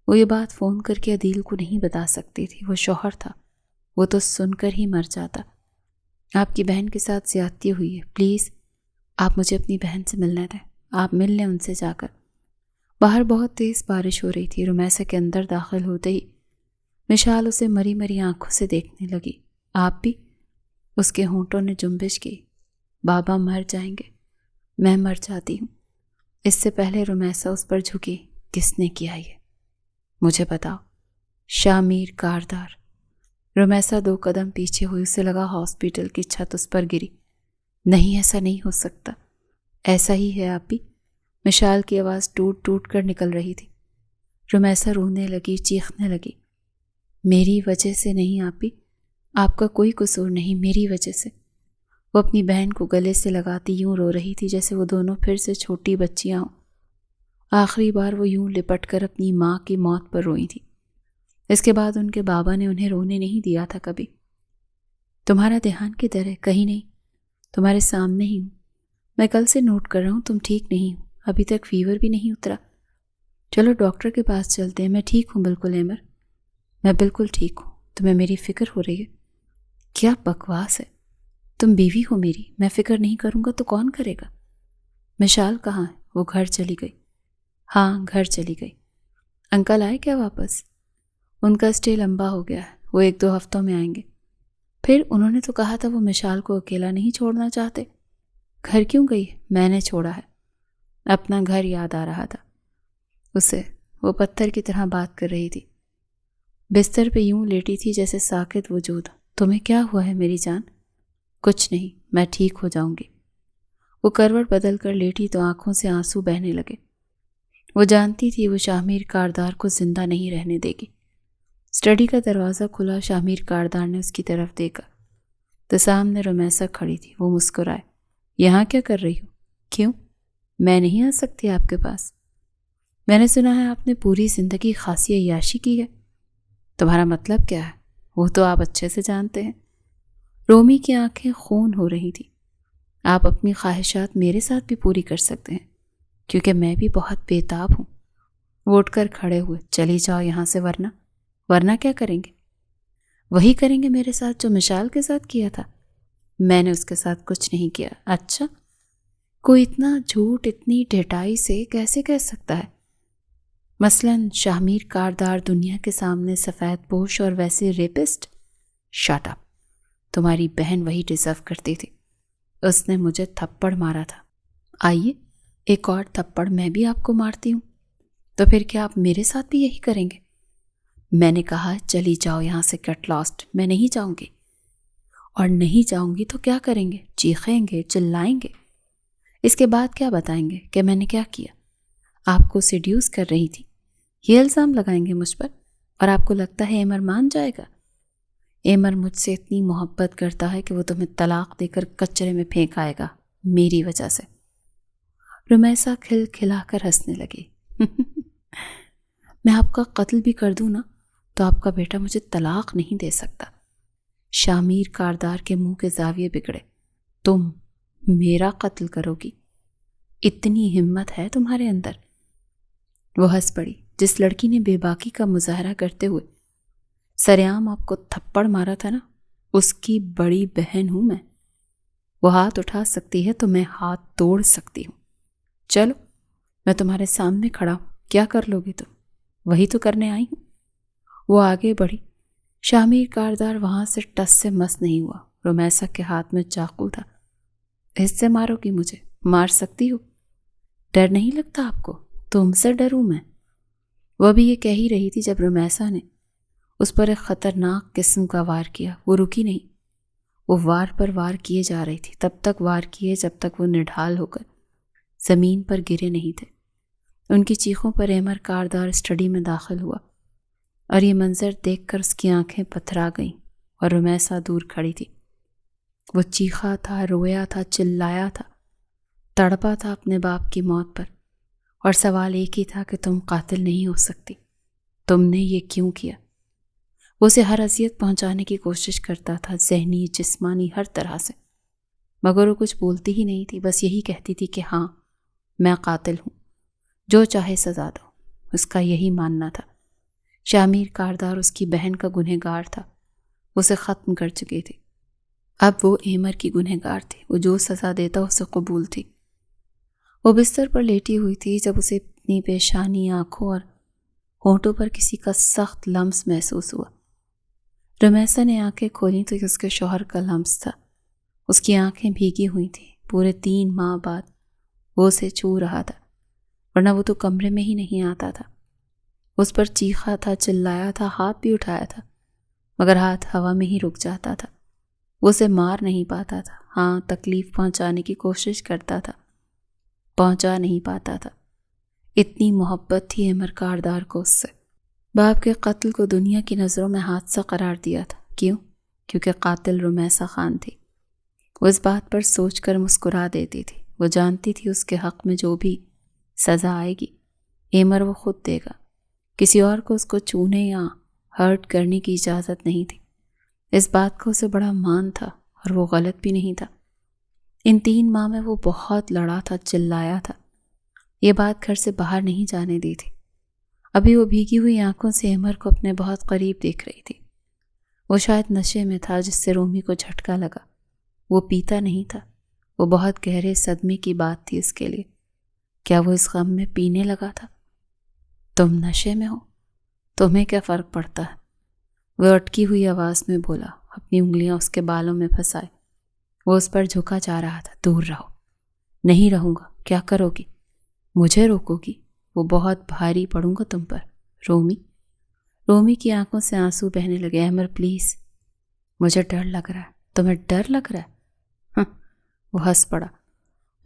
وہ یہ بات فون کر کے عدیل کو نہیں بتا سکتی تھی۔ وہ شوہر تھا، وہ تو سن کر ہی مر جاتا۔ آپ کی بہن کے ساتھ زیادتی ہوئی ہے، پلیز آپ مجھے اپنی بہن سے ملنے دیں، آپ مل لیں ان سے جا کر۔ باہر بہت تیز بارش ہو رہی تھی۔ رمیسا کے اندر داخل ہوتے ہی مشال اسے مری مری آنکھوں سے دیکھنے لگی۔ آپ بھی؟ اس کے ہونٹوں نے جنبش کی۔ بابا مر جائیں گے، میں مر جاتی ہوں۔ اس سے پہلے رمیسا اس پر جھکی۔ کس نے کیا یہ؟ مجھے بتاؤ۔ شامیر کاردار۔ رمیسا 2 قدم پیچھے ہوئی۔ اسے لگا ہاسپٹل کی چھت اس پر گری۔ نہیں، ایسا نہیں ہو سکتا۔ ایسا ہی ہے آپ بھی۔ مشال کی آواز ٹوٹ ٹوٹ کر نکل رہی تھی۔ رمیسا رونے لگی، چیخنے لگی۔ میری وجہ سے نہیں آپ بھی، آپ کا کوئی قصور نہیں، میری وجہ سے۔ وہ اپنی بہن کو گلے سے لگاتی یوں رو رہی تھی جیسے وہ دونوں پھر سے چھوٹی بچیاں ہوں۔ آخری بار وہ یوں لپٹ کر اپنی ماں کی موت پر روئی تھی۔ اس کے بعد ان کے بابا نے انہیں رونے نہیں دیا تھا کبھی۔ تمہارا دھیان کدھر ہے؟ کہیں نہیں، تمہارے سامنے ہی ہوں۔ میں کل سے نوٹ کر رہا ہوں تم ٹھیک نہیں ہو، ابھی تک فیور بھی نہیں اترا۔ چلو ڈاکٹر کے پاس چلتے ہیں۔ میں ٹھیک ہوں بالکل ایمر، میں بالکل ٹھیک ہوں۔ تمہیں میری فکر ہو رہی ہے؟ کیا بکواس ہے، تم بیوی ہو میری، میں فکر نہیں کروں گا تو کون کرے گا؟ مشال کہاں ہے؟ وہ گھر چلی گئی۔ ہاں گھر چلی گئی۔ انکل آئے کیا واپس؟ ان کا اسٹے لمبا ہو گیا ہے، وہ 1-2 ہفتوں میں آئیں گے۔ پھر انہوں نے تو کہا تھا وہ مشال کو اکیلا نہیں چھوڑنا چاہتے۔ گھر کیوں گئی؟ میں نے چھوڑا ہے، اپنا گھر یاد آ رہا تھا اسے۔ وہ پتھر کی طرح بات کر رہی تھی، بستر پہ یوں لیٹی تھی جیسے ساکت وجود۔ تمہیں کیا ہوا ہے میری جان؟ کچھ نہیں، میں ٹھیک ہو جاؤں گی۔ وہ کروٹ بدل کر لیٹی تو آنکھوں سے آنسو بہنے لگے۔ وہ جانتی تھی وہ شامیر کاردار کو زندہ نہیں رہنے دے گی۔ اسٹڈی کا دروازہ کھلا، شامیر کاردار نے اس کی طرف دیکھا تو سامنے رمیسا کھڑی تھی۔ وہ مسکرائے۔ یہاں کیا کر رہی ہو؟ کیوں؟ میں نہیں آ سکتی آپ کے پاس؟ میں نے سنا ہے آپ نے پوری زندگی خاصی عیاشی کی ہے۔ تمہارا مطلب کیا ہے؟ وہ تو آپ اچھے سے جانتے ہیں۔ رومی کی آنکھیں خون ہو رہی تھی۔ آپ اپنی خواہشات میرے ساتھ بھی پوری کر سکتے ہیں کیونکہ میں بھی بہت بےتاب ہوں۔ وہ اٹھ کر کھڑے ہوئے۔ چلی جاؤ یہاں سے، ورنہ کیا کریں گے؟ وہی کریں گے میرے ساتھ جو مشال کے ساتھ کیا تھا۔ میں نے اس کے ساتھ کچھ نہیں کیا۔ اچھا، کوئی اتنا جھوٹ اتنی ڈھٹائی سے کیسے کہہ سکتا ہے؟ مثلاً شامیر کاردار دنیا کے سامنے سفید پوش اور ویسے ریپسٹ؟ شٹ اپ، تمہاری بہن وہی ڈیزرو کرتی تھی۔ اس نے مجھے تھپڑ مارا تھا۔ آئیے ایک اور تھپڑ میں بھی آپ کو مارتی ہوں، تو پھر کیا آپ میرے ساتھ بھی یہی کریں گے؟ میں نے کہا چلی جاؤ یہاں سے، گیٹ لاسٹ۔ میں نہیں جاؤں گی، اور نہیں جاؤں گی تو کیا کریں گے؟ چیخیں گے، چلائیں گے؟ اس کے بعد کیا بتائیں گے کہ میں نے کیا کیا؟ آپ کو سیڈیوس کر رہی تھی، یہ الزام لگائیں گے مجھ پر، اور آپ کو لگتا ہے ایمر مان جائے گا؟ ایمر مجھ سے اتنی محبت کرتا ہے کہ وہ تمہیں طلاق دے کر کچرے میں پھینک آئے گا میری وجہ سے۔ رمیسا کھل کھلا کر ہنسنے لگی۔ میں آپ کا قتل بھی کر دوں نا تو آپ کا بیٹا مجھے طلاق نہیں دے سکتا۔ شامیر کاردار کے منہ کے زاویے بگڑے۔ تم میرا قتل کرو گی؟ اتنی ہمت ہے تمہارے اندر؟ وہ ہنس پڑی۔ جس لڑکی نے بے باکی کا مظاہرہ کرتے ہوئے سریعام آپ کو تھپڑ مارا تھا نا، اس کی بڑی بہن ہوں میں۔ وہ ہاتھ اٹھا سکتی ہے تو میں ہاتھ توڑ سکتی ہوں۔ چلو میں تمہارے سامنے کھڑا ہوں، کیا کر لو گی تم؟ وہی تو کرنے آئی ہوں۔ وہ آگے بڑھی۔ شامیر کاردار وہاں سے ٹس سے مس نہیں ہوا۔ رمیسا کے ہاتھ میں چاقو تھا۔ اس سے مارو گی مجھے؟ مار سکتی ہو؟ ڈر نہیں لگتا آپ کو؟ تم سے ڈروں میں؟ وہ بھی یہ کہہ ہی رہی تھی جب رمیسا نے اس پر ایک خطرناک قسم کا وار کیا۔ وہ رکی نہیں، وہ وار پر وار کیے جا رہی تھی، تب تک وار کیے جب تک وہ نڈھال ہو کر زمین پر گرے نہیں تھے۔ ان کی چیخوں پر ایمر کاردار اسٹڈی میں داخل ہوا اور یہ منظر دیکھ کر اس کی آنکھیں پتھرا گئیں اور رمیسا دور کھڑی تھی۔ وہ چیخا تھا، رویا تھا، چلایا تھا، تڑپا تھا اپنے باپ کی موت پر، اور سوال ایک ہی تھا کہ تم قاتل نہیں ہو سکتی، تم نے یہ کیوں کیا؟ وہ اسے ہر اذیت پہنچانے کی کوشش کرتا تھا، ذہنی، جسمانی، ہر طرح سے، مگر وہ کچھ بولتی ہی نہیں تھی، بس یہی کہتی تھی کہ ہاں میں قاتل ہوں، جو چاہے سزا دو۔ اس کا یہی ماننا تھا۔ شامیر کاردار اس کی بہن کا گنہگار تھا، اسے ختم کر چکے تھے، اب وہ ایمر کی گنہگار تھی، وہ جو سزا دیتا اسے قبول تھی۔ وہ بستر پر لیٹی ہوئی تھی جب اسے اپنی پیشانی، آنکھوں اور ہونٹوں پر کسی کا سخت لمس محسوس ہوا۔ رمیسا نے آنکھیں کھولیں تو اس کے شوہر کا لمس تھا۔ اس کی آنکھیں بھیگی ہوئی تھیں، پورے 3 ماہ بعد وہ اسے چھو رہا تھا، ورنہ وہ تو کمرے میں ہی نہیں آتا تھا۔ اس پر چیخا تھا، چلایا تھا، ہاتھ بھی اٹھایا تھا، مگر ہاتھ ہوا میں ہی رک جاتا تھا۔ وہ اسے مار نہیں پاتا تھا، ہاں تکلیف پہنچانے کی کوشش کرتا تھا، پہنچا نہیں پاتا تھا۔ اتنی محبت تھی ایمر کاردار کو اس سے۔ باپ کے قتل کو دنیا کی نظروں میں حادثہ قرار دیا تھا۔ کیوں؟ کیونکہ قاتل رمیسا خان تھی۔ وہ اس بات پر سوچ کر مسکرا دیتی تھی۔ وہ جانتی تھی اس کے حق میں جو بھی سزا آئے گی ایمر وہ خود دے گا، کسی اور کو اس کو چھونے یا ہرٹ کرنے کی اجازت نہیں تھی۔ اس بات کا اسے بڑا مان تھا اور وہ غلط بھی نہیں تھا۔ ان 3 ماہ میں وہ بہت لڑا تھا، چلایا تھا، یہ بات گھر سے باہر نہیں جانے دی تھی۔ ابھی وہ بھیگی ہوئی آنکھوں سے ایمر کو اپنے بہت قریب دیکھ رہی تھی۔ وہ شاید نشے میں تھا جس سے رومی کو جھٹکا لگا۔ وہ پیتا نہیں تھا، وہ بہت گہرے صدمے کی بات تھی اس کے لیے۔ کیا وہ اس غم میں پینے لگا تھا؟ تم نشے میں ہو، تمہیں کیا فرق پڑتا ہے؟ وہ اٹکی ہوئی آواز میں بولا، اپنی انگلیاں اس کے بالوں میں پھنسائے۔ وہ اس پر جھکا جا رہا تھا۔ دور رہو۔ نہیں رہوں گا۔ کیا کرو گی؟ مجھے روکو گی؟ وہ بہت بھاری پڑوں گا تم پر۔ رومی کی آنکھوں سے آنسو بہنے لگے۔ ایمر پلیز، مجھے ڈر لگ رہا ہے۔ تمہیں ڈر لگ رہا ہے؟ وہ ہنس پڑا۔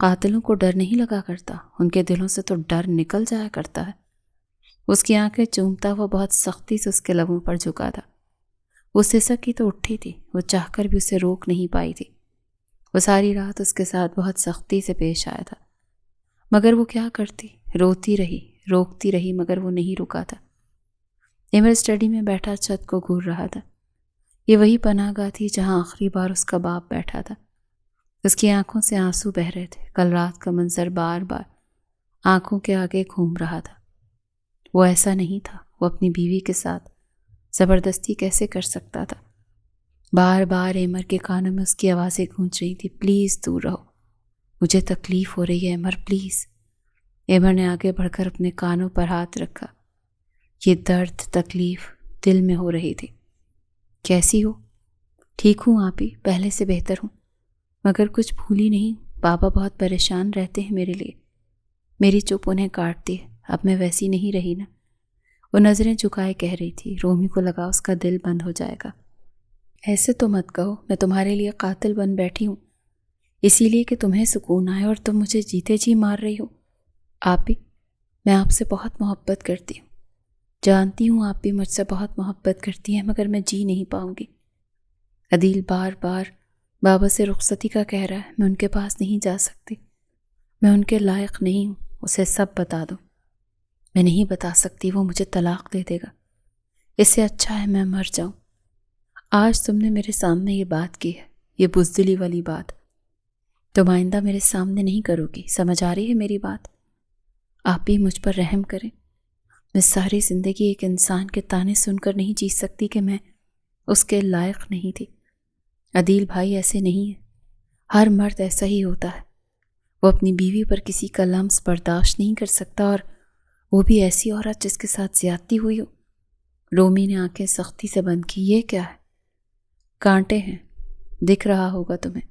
قاتلوں کو ڈر نہیں لگا کرتا، ان کے دلوں سے تو ڈر نکل جایا کرتا ہے۔ اس کی آنکھیں چومتا ہوا بہت سختی سے اس کے لبوں پر جھکا تھا۔ وہ سسکی تو اٹھی تھی، وہ چاہ کر بھی اسے روک نہیں پائی تھی۔ وہ ساری رات اس کے ساتھ بہت سختی سے پیش آیا تھا، مگر وہ کیا کرتی؟ روتی رہی، روکتی رہی، مگر وہ نہیں رکا تھا۔ ایمر اسٹڈی میں بیٹھا چھت کو گھور رہا تھا۔ یہ وہی پناہ گاہ تھی جہاں آخری بار اس کا باپ بیٹھا تھا۔ اس کی آنکھوں سے آنسو بہہ رہے تھے۔ کل رات کا منظر بار بار آنکھوں کے آگے گھوم رہا تھا۔ وہ ایسا نہیں تھا، وہ اپنی بیوی کے ساتھ زبردستی کیسے کر سکتا تھا؟ بار بار ایمر کے کانوں میں اس کی آوازیں گونج رہی تھی، پلیز دور رہو، مجھے تکلیف ہو رہی ہے ایمر پلیز۔ ایمر نے آگے بڑھ کر اپنے کانوں پر ہاتھ رکھا۔ یہ درد، تکلیف دل میں ہو رہی تھی۔ کیسی ہو؟ ٹھیک ہوں آپی، پہلے سے بہتر ہوں، مگر کچھ بھولی نہیں، بابا بہت پریشان رہتے ہیں میرے لیے۔ میری چپ انہیں کاٹتی ہے، اب میں ویسی نہیں رہی نا۔ وہ نظریں جھکائے کہہ رہی تھی۔ رومی کو لگا اس کا دل بند ہو جائے گا۔ ایسے تو مت کہو، میں تمہارے لیے قاتل بن بیٹھی ہوں، اسی لیے کہ تمہیں سکون آئے، اور تم مجھے جیتے جی مار رہی ہو۔ آپی، میں آپ سے بہت محبت کرتی ہوں، جانتی ہوں آپ بھی مجھ سے بہت محبت کرتی ہیں، مگر میں جی نہیں پاؤں گی۔ عدیل بار بار بابا سے رخصتی کا کہہ رہا ہے، میں ان کے پاس نہیں جا سکتی، میں ان کے لائق نہیں ہوں، اسے سب بتا دو۔ میں نہیں بتا سکتی، وہ مجھے طلاق دے دے گا، اس سے اچھا ہے میں مر جاؤں۔ آج تم نے میرے سامنے یہ بات کی ہے، یہ بزدلی والی بات تم آئندہ میرے سامنے نہیں کرو گی، سمجھ آ رہی ہے میری بات؟ آپ بھی مجھ پر رحم کریں۔ میں ساری زندگی ایک انسان کے طعنے سن کر نہیں جی سکتی کہ میں اس کے لائق نہیں تھی۔ عدیل بھائی ایسے نہیں ہے، ہر مرد ایسا ہی ہوتا ہے، وہ اپنی بیوی پر کسی کا لمس برداشت نہیں کر سکتا، اور وہ بھی ایسی عورت جس کے ساتھ زیادتی ہوئی ہو۔ رومی نے آنکھیں سختی سے بند کی۔ یہ کیا ہے؟ کانٹے ہیں، دکھ رہا ہوگا تمہیں،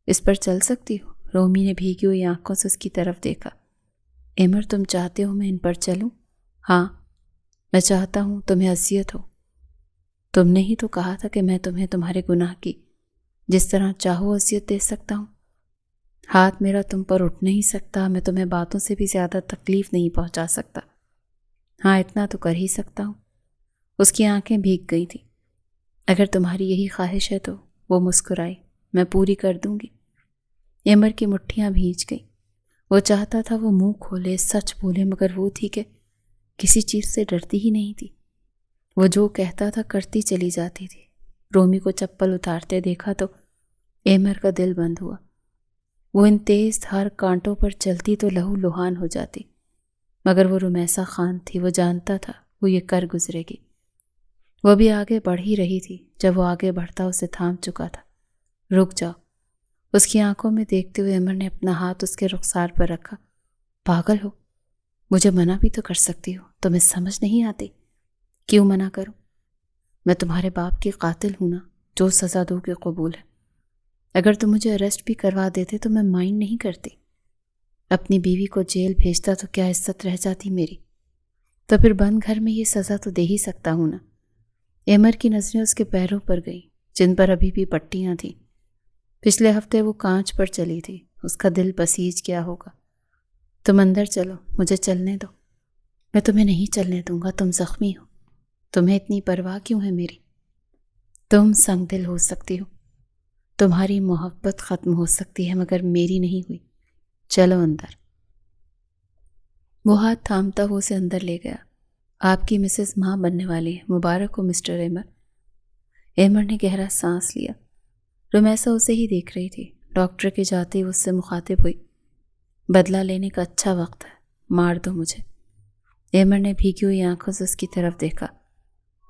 اس پر چل سکتی ہو؟ رومی نے بھیگی ہوئی آنکھوں سے اس کی طرف دیکھا۔ ایمر تم چاہتے ہو میں ان پر چلوں؟ ہاں، میں چاہتا ہوں تمہیں اذیت ہو۔ تم نے ہی تو کہا تھا کہ میں تمہیں تمہارے گناہ کی جس طرح چاہو اذیت دے سکتا ہوں۔ ہاتھ میرا تم پر اٹھ نہیں سکتا، میں تمہیں باتوں سے بھی زیادہ تکلیف نہیں پہنچا سکتا۔ ہاں، اتنا تو کر ہی سکتا ہوں۔ اس کی آنکھیں بھیگ گئی تھیں۔ اگر تمہاری یہی خواہش ہے تو، وہ مسکرائی، میں پوری کر دوں گی۔ ایمر کی مٹھیاں بھیج گئیں۔ وہ چاہتا تھا وہ منہ کھولے، سچ بولے، مگر وہ تھی کہ کسی چیز سے ڈرتی ہی نہیں تھی۔ وہ جو کہتا تھا کرتی چلی جاتی تھی۔ رومی کو چپل اتارتے دیکھا تو ایمر کا دل بند ہوا۔ وہ ان تیز دھار کانٹوں پر چلتی تو لہو لہان ہو جاتی، مگر وہ رمیسا خان تھی، وہ جانتا تھا وہ یہ کر گزرے گی۔ وہ بھی آگے بڑھ ہی رہی تھی جب وہ آگے بڑھتا اسے تھام چکا تھا۔ رک جاؤ، اس کی آنکھوں میں دیکھتے ہوئے ایمر نے اپنا ہاتھ اس کے رخسار پر رکھا۔ پاگل ہو، مجھے منع بھی تو کر سکتی ہو، تمہیں سمجھ نہیں آتی؟ کیوں منع کروں؟ میں تمہارے باپ کی قاتل ہوں نا، جو سزا دو گے قبول ہے۔ اگر تم مجھے اریسٹ بھی کروا دیتے تو میں مائنڈ نہیں کرتی۔ اپنی بیوی کو جیل بھیجتا تو کیا عزت رہ جاتی میری؟ تو پھر بند گھر میں یہ سزا تو دے ہی سکتا ہوں نا۔ ایمر کی نظریں اس کے پیروں پر گئیں جن پر ابھی بھی پٹیاں تھیں۔ پچھلے ہفتے وہ کانچ پر چلی تھی، اس کا دل بسیج گیا ہوگا۔ تم اندر چلو، مجھے چلنے دو۔ میں تمہیں نہیں چلنے دوں گا، تم زخمی ہو۔ تمہیں اتنی پرواہ کیوں ہے میری؟ تم سنگ دل ہو سکتی ہو، تمہاری محبت ختم ہو سکتی ہے، مگر میری نہیں ہوئی۔ چلو اندر۔ وہ ہاتھ تھامتا ہو اسے اندر لے گیا۔ آپ کی مسز ماں بننے والی ہے، مبارک ہو مسٹر ایمر۔ ایمر نے گہرا سانس لیا۔ رمیسا اسے ہی دیکھ رہی تھی۔ ڈاکٹر کے جاتے ہی اس سے مخاطب ہوئی۔ بدلہ لینے کا اچھا وقت ہے، مار دو مجھے۔ ایمر نے بھیگی ہوئی آنکھوں سے اس کی طرف دیکھا۔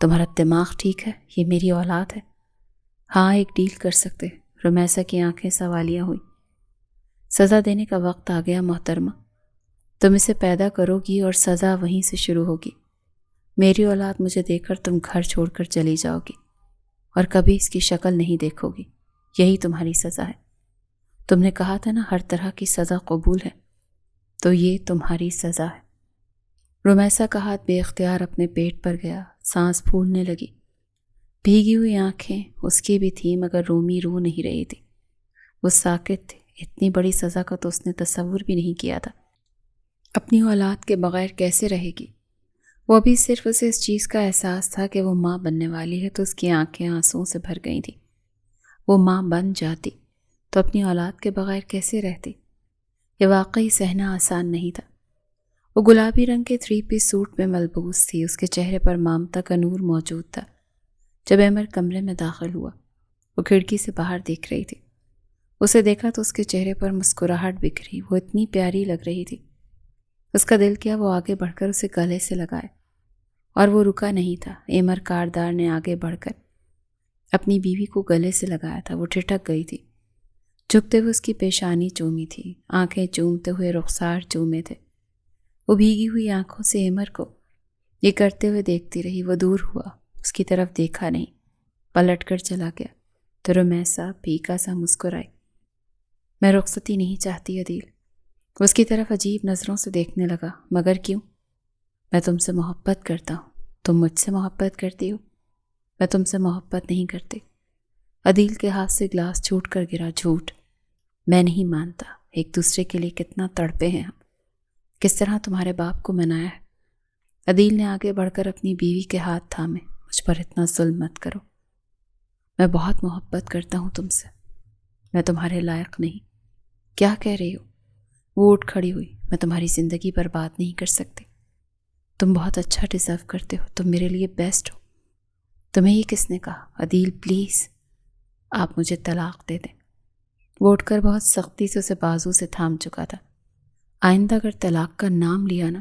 تمہارا دماغ ٹھیک ہے؟ یہ میری اولاد ہے۔ ہاں، ایک ڈیل کر سکتے۔ رمیسا کی آنکھیں سوالیہ ہوئی۔ سزا دینے کا وقت آ گیا محترمہ۔ تم اسے پیدا کرو گی اور سزا وہیں سے شروع ہوگی۔ میری اولاد مجھے دیکھ کر تم گھر چھوڑ کر چلی جاؤ گی اور کبھی اس کی شکل نہیں دیکھو گی۔ یہی تمہاری سزا ہے۔ تم نے کہا تھا نا ہر طرح کی سزا قبول ہے، تو یہ تمہاری سزا ہے۔ رمیسا کا ہاتھ بے اختیار اپنے پیٹ پر گیا، سانس پھولنے لگی۔ بھیگی ہوئی آنکھیں اس کی بھی تھیں، مگر رومی رو نہیں رہی تھی۔ وہ ساکت تھی۔ اتنی بڑی سزا کا تو اس نے تصور بھی نہیں کیا تھا۔ اپنی اولاد کے بغیر کیسے رہے گی؟ وہ ابھی صرف اسے اس چیز کا احساس تھا کہ وہ ماں بننے والی ہے تو اس کی آنکھیں آنسوؤں سے بھر گئی تھیں۔ وہ ماں بن جاتی تو اپنی اولاد کے بغیر کیسے رہتی؟ یہ واقعی سہنا آسان نہیں تھا۔ وہ گلابی رنگ کے 3 پیس سوٹ میں ملبوس تھی، اس کے چہرے پر ممتا کا نور موجود تھا۔ جب ایمر کمرے میں داخل ہوا، وہ کھڑکی سے باہر دیکھ رہی تھی۔ اسے دیکھا تو اس کے چہرے پر مسکراہٹ بکھری، وہ اتنی پیاری لگ رہی تھی۔ اس کا دل کیا وہ آگے بڑھ کر اسے گلے سے لگائے، اور وہ رکا نہیں تھا۔ ایمر کاردار نے آگے بڑھ کر اپنی بیوی کو گلے سے لگایا تھا۔ وہ ٹھٹک گئی تھی۔ جھکتے ہوئے اس کی پیشانی چومی تھی، آنکھیں چومتے ہوئے رخسار چومے تھے۔ وہ بھیگی ہوئی آنکھوں سے ایمر کو یہ کرتے ہوئے دیکھتی رہی۔ وہ دور ہوا، اس کی طرف دیکھا نہیں، پلٹ کر چلا گیا۔ تو رمیسا پھیکا سا مسکرائی۔ میں رخصتی نہیں چاہتی عدیل۔ اس کی طرف عجیب نظروں سے دیکھنے لگا۔ مگر کیوں؟ میں تم سے محبت کرتا ہوں، تم مجھ سے محبت کرتی ہو؟ میں تم سے محبت نہیں کرتی۔ عدیل کے ہاتھ سے گلاس چھوٹ کر گرا۔ جھوٹ، میں نہیں مانتا۔ ایک دوسرے کے لیے کتنا تڑپے ہیں ہم، کس طرح تمہارے باپ کو منایا ہے۔ عدیل نے آگے بڑھ کر اپنی بیوی کے ہاتھ تھامے۔ مجھ پر اتنا ظلم مت کرو، میں بہت محبت کرتا ہوں تم سے۔ میں تمہارے لائق نہیں۔ کیا کہہ رہی ہو؟ وہ اٹھ کھڑی ہوئی۔ میں تمہاری زندگی برباد نہیں کر سکتی۔ تم بہت اچھا ڈیزرو کرتے ہو، تم میرے لیے بیسٹ ہو۔ تمہیں یہ کس نے کہا؟ عدیل پلیز، آپ مجھے طلاق دے دیں۔ وہ اٹھ کر بہت سختی سے اسے بازو سے تھام چکا تھا۔ آئندہ اگر طلاق کا نام لیا نا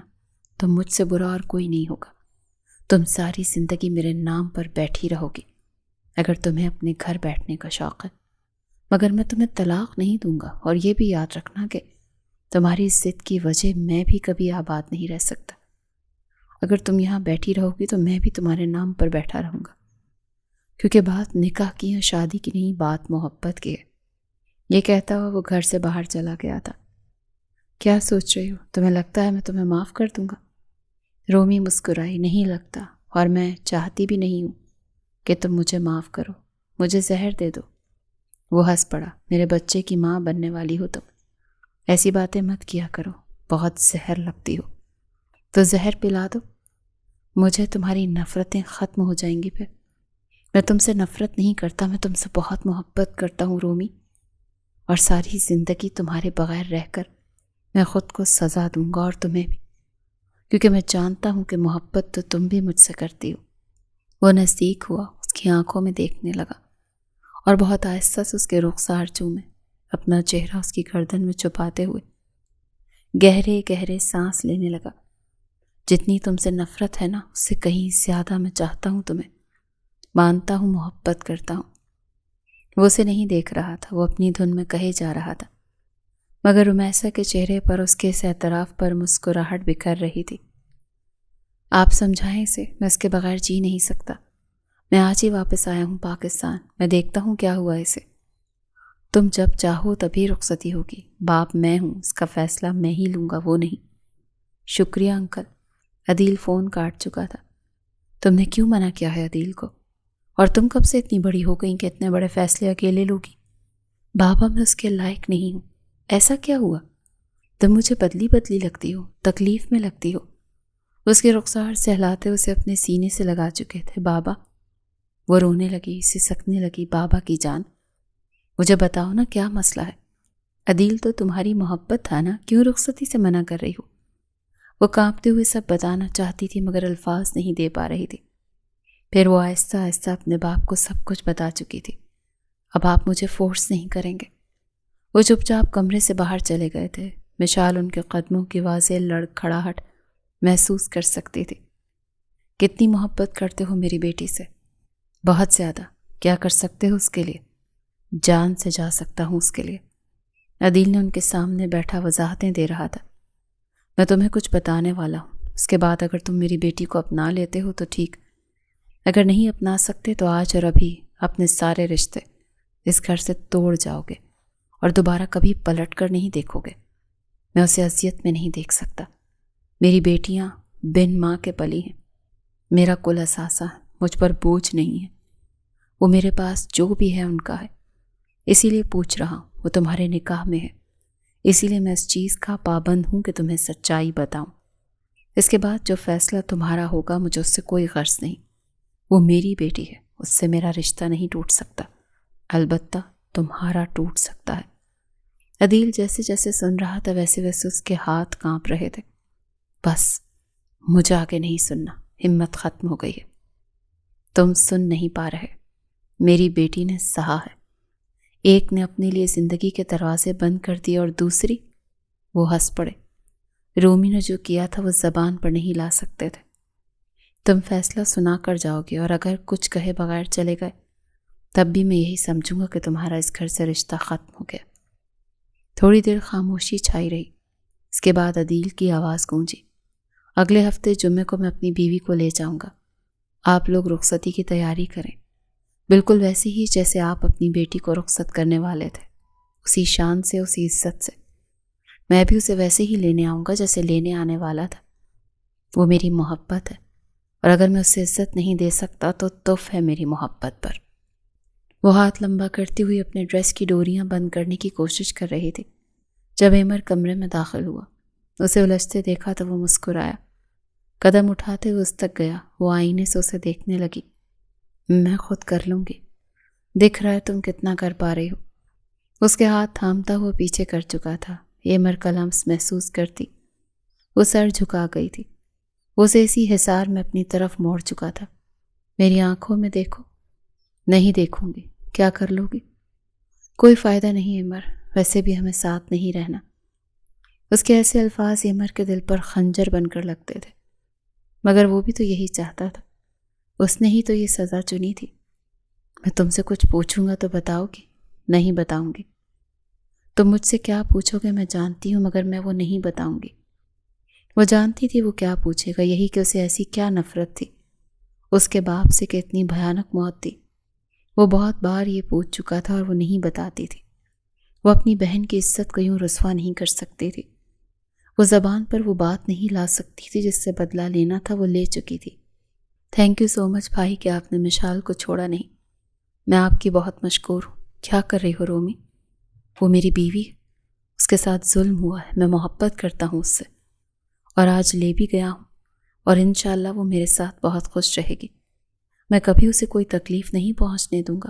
تو مجھ سے برا اور کوئی نہیں ہوگا۔ تم ساری زندگی میرے نام پر بیٹھی رہو گی اگر تمہیں اپنے گھر بیٹھنے کا شوق ہے، مگر میں تمہیں طلاق نہیں دوں گا۔ اور یہ بھی یاد رکھنا کہ تمہاری ضد کی وجہ میں بھی کبھی آباد نہیں رہ سکتا۔ اگر تم یہاں بیٹھی رہو گی تو میں بھی تمہارے نام پر بیٹھا رہوں گا، کیونکہ بات نکاح کی یا شادی کی نہیں، بات محبت کی ہے۔ یہ کہتا ہوا وہ گھر سے باہر چلا گیا تھا۔ کیا سوچ رہی ہو؟ تمہیں لگتا ہے میں تمہیں معاف کر دوں گا؟ رومی مسکرائی. نہیں لگتا، اور میں چاہتی بھی نہیں ہوں کہ تم مجھے معاف کرو. مجھے زہر دے دو. وہ ہنس پڑا. میرے بچے کی ماں بننے والی ہو تم. ایسی باتیں مت کیا کرو، بہت زہر لگتی ہو. تو زہر پلا دو. مجھے تمہاری نفرتیں ختم ہو جائیں گی. پھر میں تم سے نفرت نہیں کرتا، میں تم سے بہت محبت کرتا ہوں رومی، اور ساری زندگی تمہارے بغیر رہ کر میں خود کو سزا دوں گا، اور تمہیں بھی، کیونکہ میں جانتا ہوں کہ محبت تو تم بھی مجھ سے کرتی ہو. وہ نزدیک ہوا، اس کی آنکھوں میں دیکھنے لگا اور بہت آہستہ سے اس کے رخسار چومے، اپنا چہرہ اس کی گردن میں چھپاتے ہوئے گہرے گہرے سانس لینے لگا. جتنی تم سے نفرت ہے نا، اس سے کہیں زیادہ میں چاہتا ہوں تمہیں، مانتا ہوں، محبت کرتا ہوں. وہ اسے نہیں دیکھ رہا تھا، وہ اپنی دھن میں کہے جا رہا تھا، مگر رمیسا کے چہرے پر اس کے اس اعتراف پر مسکراہٹ بکھر رہی تھی. آپ سمجھائیں اسے، میں اس کے بغیر جی نہیں سکتا. میں آج ہی واپس آیا ہوں پاکستان، میں دیکھتا ہوں کیا ہوا اسے. تم جب چاہو تبھی رخصتی ہوگی. باپ میں ہوں، اس کا فیصلہ میں ہی لوں گا، وہ نہیں. شکریہ انکل. عدیل فون کاٹ چکا تھا. تم نے کیوں منع کیا ہے عدیل کو؟ اور تم کب سے اتنی بڑی ہو گئی کہ اتنے بڑے فیصلے اکیلے لوگی؟ بابا میں اس کے لائق نہیں ہوں. ایسا کیا ہوا؟ تم مجھے بدلی بدلی لگتی ہو، تکلیف میں لگتی ہو. اس کے رخسار سہلاتے اسے اپنے سینے سے لگا چکے تھے. بابا. وہ رونے لگی، سسکنے لگی. بابا کی جان، مجھے بتاؤ نا کیا مسئلہ ہے؟ عدیل تو تمہاری محبت تھا نا، کیوں رخصتی سے منع کر رہی ہو؟ وہ کانپتے ہوئے سب بتانا چاہتی تھی مگر الفاظ نہیں دے پا رہی تھی. پھر وہ آہستہ آہستہ اپنے باپ کو سب کچھ بتا چکی تھی. اب آپ مجھے فورس نہیں کریں گے. وہ چپ چاپ کمرے سے باہر چلے گئے تھے. مشال ان کے قدموں کی واضح لڑکھڑاہٹ محسوس کر سکتی تھی. کتنی محبت کرتے ہو میری بیٹی سے؟ بہت زیادہ. کیا کر سکتے ہو اس کے لیے؟ جان سے جا سکتا ہوں اس کے لیے. عدیل نے ان کے سامنے بیٹھا وضاحتیں دے رہا تھا. میں تمہیں کچھ بتانے والا ہوں، اس کے بعد اگر تم میری بیٹی کو اپنا لیتے ہو تو ٹھیک، اگر نہیں اپنا سکتے تو آج اور ابھی اپنے سارے رشتے اس گھر سے توڑ جاؤ گے اور دوبارہ کبھی پلٹ کر نہیں دیکھو گے. میں اسے اذیت میں نہیں دیکھ سکتا. میری بیٹیاں بن ماں کے پلی ہیں. میرا کل اثاثہ مجھ پر بوجھ نہیں ہے. وہ میرے پاس جو بھی ہے ان کا ہے. اسی لیے پوچھ رہا ہوں، وہ تمہارے نکاح میں ہے. اسی لیے میں اس چیز کا پابند ہوں کہ تمہیں سچائی بتاؤں. اس کے بعد جو فیصلہ تمہارا ہوگا مجھے اس سے کوئی غرض نہیں. وہ میری بیٹی ہے، اس سے میرا رشتہ نہیں ٹوٹ سکتا. البتہ تمہارا ٹوٹ سکتا ہے. عدیل جیسے جیسے سن رہا تھا ویسے ویسے اس کے ہاتھ کانپ رہے تھے. بس مجھے آگے نہیں سننا، ہمت ختم ہو گئی ہے. تم سن نہیں پا رہے. میری بیٹی نے سہا ہے. ایک نے اپنے لیے زندگی کے دروازے بند کر دیے اور دوسری، وہ ہنس پڑے. رومی نے جو کیا تھا وہ زبان پر نہیں لا سکتے تھے. تم فیصلہ سنا کر جاؤ گے اور اگر کچھ کہے بغیر چلے گئے تب بھی میں یہی سمجھوں گا کہ تمہارا اس گھر سے رشتہ ختم ہو گیا. تھوڑی دیر خاموشی چھائی رہی. اس کے بعد عدیل کی آواز گونجی. اگلے ہفتے جمعے کو میں اپنی بیوی کو لے جاؤں گا. آپ لوگ رخصتی کی تیاری کریں، بالکل ویسے ہی جیسے آپ اپنی بیٹی کو رخصت کرنے والے تھے، اسی شان سے، اسی عزت سے. میں بھی اسے ویسے ہی لینے آؤں گا جیسے لینے آنے والا تھا. وہ میری محبت ہے، اور اگر میں اسے عزت نہیں دے سکتا تو تف ہے میری محبت پر. وہ ہاتھ لمبا کرتی ہوئی اپنے ڈریس کی ڈوریاں بند کرنے کی کوشش کر رہی تھی. جب ایمر کمرے میں داخل ہوا، اسے الجھتے دیکھا تو وہ مسکرایا. قدم اٹھاتے ہوئے اس تک گیا. وہ آئینے سے اسے دیکھنے لگی. میں خود کر لوں گی. دکھ رہا ہے تم کتنا کر پا رہی ہو. اس کے ہاتھ تھامتا ہوا پیچھے کر چکا تھا. ایمر کا لمس محسوس کرتی وہ سر جھکا گئی تھی. وہ اسے اسی حصار میں اپنی طرف موڑ چکا تھا. میری آنکھوں میں دیکھو. نہیں دیکھوں گی. کیا کر لو گی؟ کوئی فائدہ نہیں ایمر، ویسے بھی ہمیں ساتھ نہیں رہنا. اس کے ایسے الفاظ ایمر کے دل پر خنجر بن کر لگتے تھے، مگر وہ بھی تو یہی چاہتا تھا. اس نے ہی تو یہ سزا چنی تھی. میں تم سے کچھ پوچھوں گا تو بتاؤ گی؟ نہیں بتاؤں گی. تم مجھ سے کیا پوچھو گے میں جانتی ہوں، مگر میں وہ نہیں بتاؤں گی. وہ جانتی تھی وہ کیا پوچھے گا، یہی کہ اسے ایسی کیا نفرت تھی اس کے باپ سے کہ اتنی بھیانک موت تھی. وہ بہت بار یہ پوچھ چکا تھا اور وہ نہیں بتاتی تھی. وہ اپنی بہن کی عزت کو یوں رسوا نہیں کر سکتی تھی. وہ زبان پر وہ بات نہیں لا سکتی تھی جس سے بدلہ لینا تھا، وہ لے چکی تھی۔ تھینک یو سو مچ بھائی کہ آپ نے مشال کو چھوڑا نہیں، میں آپ کی بہت مشکور ہوں۔ کیا کر رہی ہو رومی؟ وہ میری بیوی ہے، اس کے ساتھ ظلم ہوا ہے، میں محبت کرتا ہوں اس سے، اور آج لے بھی گیا ہوں، اور انشاءاللہ وہ میرے ساتھ بہت خوش رہے گی۔ میں کبھی اسے کوئی تکلیف نہیں پہنچنے دوں گا۔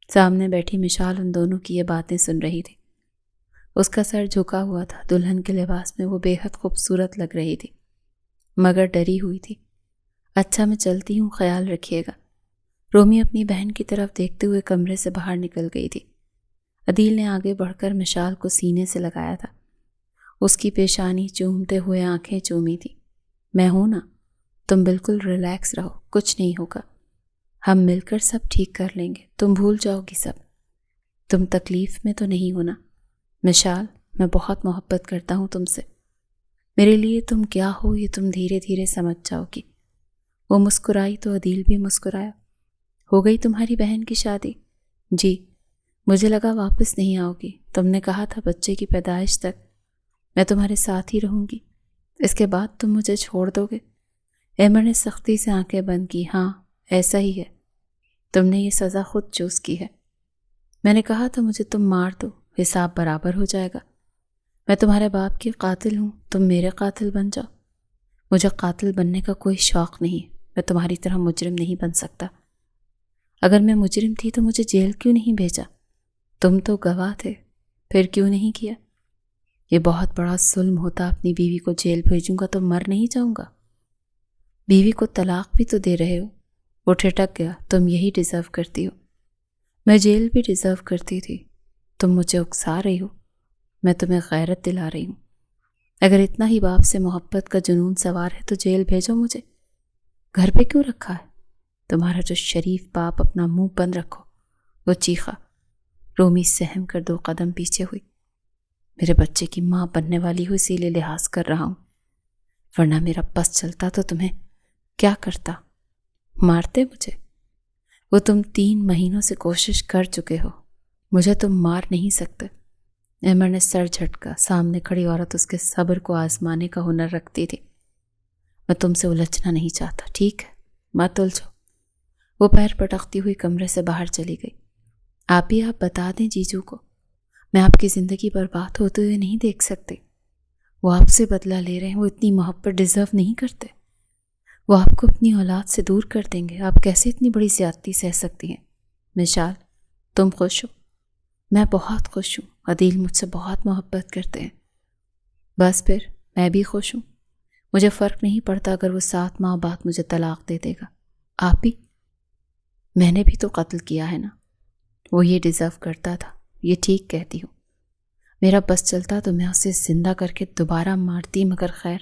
سامنے بیٹھی مشال ان دونوں کی یہ باتیں سن رہی تھی۔ اس کا سر جھکا ہوا تھا، دلہن کے لباس میں وہ بے حد خوبصورت لگ رہی تھی، مگر ڈری ہوئی تھی۔ اچھا میں چلتی ہوں، خیال رکھیے گا۔ رومی اپنی بہن کی طرف دیکھتے ہوئے کمرے سے باہر نکل گئی تھی۔ عدیل نے آگے بڑھ کر مشال کو سینے سے لگایا تھا، اس کی پیشانی چومتے ہوئے آنکھیں چومی تھی۔ میں ہوں نا، تم بالکل ریلیکس رہو، کچھ نہیں ہوگا، ہم مل کر سب ٹھیک کر لیں گے، تم بھول جاؤ گی سب۔ تم تکلیف میں تو نہیں ہونا مشال، میں بہت محبت کرتا ہوں تم سے، میرے لیے تم کیا ہو یہ تم دھیرے دھیرے سمجھ جاؤ گی۔ وہ مسکرائی تو عدیل بھی مسکرایا۔ ہو گئی تمہاری بہن کی شادی؟ جی، مجھے لگا واپس نہیں آؤ گی، تم نے کہا تھا بچے کی پیدائش تک میں تمہارے ساتھ ہی رہوں گی، اس کے بعد تم مجھے چھوڑ دو گے؟ ایمر نے سختی سے آنکھیں بند کی۔ ہاں ایسا ہی ہے، تم نے یہ سزا خود چوز کی ہے۔ میں نے کہا تھا مجھے تم مار دو، حساب برابر ہو جائے گا۔ میں تمہارے باپ کی قاتل ہوں، تم میرے قاتل بن جاؤ۔ مجھے قاتل بننے کا کوئی شوق نہیں، میں تمہاری طرح مجرم نہیں بن سکتا۔ اگر میں مجرم تھی تو مجھے جیل کیوں نہیں بھیجا؟ تم تو گواہ تھے، پھر کیوں نہیں کیا؟ یہ بہت بڑا ظلم ہوتا، اپنی بیوی کو جیل بھیجوں گا تو مر نہیں جاؤں گا۔ بیوی کو طلاق بھی تو دے رہے ہو۔ وہ ٹھٹک گیا۔ تم یہی ڈیزرو کرتی ہو، میں جیل بھی ڈیزرو کرتی تھی۔ تم مجھے اکسا رہی ہو، میں تمہیں غیرت دلا رہی ہوں۔ اگر اتنا ہی باپ سے محبت کا جنون سوار ہے تو جیل بھیجو مجھے، گھر پہ کیوں رکھا ہے؟ تمہارا جو شریف باپ، اپنا منہ بند رکھو۔ وہ چیخا۔ رومی سہم کر 2 قدم پیچھے ہوئی۔ میرے بچے کی ماں بننے والی ہو، اسی لیے لحاظ کر رہا ہوں، ورنہ میرا بس چلتا تو تمہیں کیا کرتا؟ مارتے مجھے؟ وہ تم 3 مہینوں سے کوشش کر چکے ہو، مجھے تم مار نہیں سکتے۔ ایمر نے سر جھٹکا۔ سامنے کھڑی عورت اس کے صبر کو آزمانے کا ہنر رکھتی تھی۔ میں تم سے الجھنا نہیں چاہتا، ٹھیک ہے؟ مت الجھو۔ وہ پیر پٹکتی ہوئی کمرے سے باہر چلی گئی۔ آپ بتا دیں جیجو کو، میں آپ کی زندگی برباد ہوتے ہوئے نہیں دیکھ سکتی۔ وہ آپ سے بدلہ لے رہے ہیں، وہ اتنی محبت ڈیزرو نہیں کرتے، وہ آپ کو اپنی اولاد سے دور کر دیں گے۔ آپ کیسے اتنی بڑی زیادتی سہ سکتی ہیں؟ مشال، تم خوش ہو؟ میں بہت خوش ہوں، عدیل مجھ سے بہت محبت کرتے ہیں۔ بس پھر میں بھی خوش ہوں، مجھے فرق نہیں پڑتا اگر وہ 7 ماہ بعد مجھے طلاق دے دے گا۔ آپ بھی؟ میں نے بھی تو قتل کیا ہے نا، وہ یہ ڈیزرو کرتا تھا، یہ ٹھیک کہتی ہوں۔ میرا بس چلتا تو میں اسے زندہ کر کے دوبارہ مارتی، مگر خیر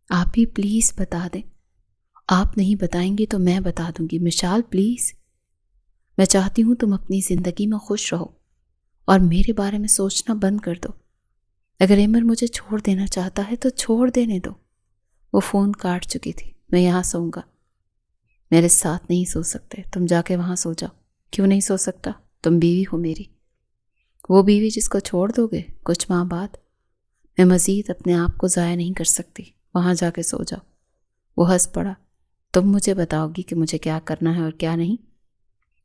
آپ بھی پلیز بتا دیں۔ آپ نہیں بتائیں گی تو میں بتا دوں گی۔ مشال پلیز، میں چاہتی ہوں تم اپنی زندگی میں خوش رہو اور میرے بارے میں سوچنا بند کر دو۔ اگر ایمر مجھے چھوڑ دینا چاہتا ہے تو چھوڑ دینے دو۔ وہ فون کاٹ چکی تھی۔ میں یہاں سوؤں گا۔ میرے ساتھ نہیں سو سکتے، تم جا کے وہاں سو جاؤ۔ کیوں نہیں سو سکتا؟ تم بیوی ہو میری۔ وہ بیوی جس کو چھوڑ دو گے کچھ ماہ بعد؟ میں مزید اپنے آپ کو ضائع نہیں کر سکتی، وہاں جا کے سو جاؤ۔ وہ ہنس پڑا۔ تم مجھے بتاؤ گی کہ مجھے کیا کرنا ہے اور کیا نہیں؟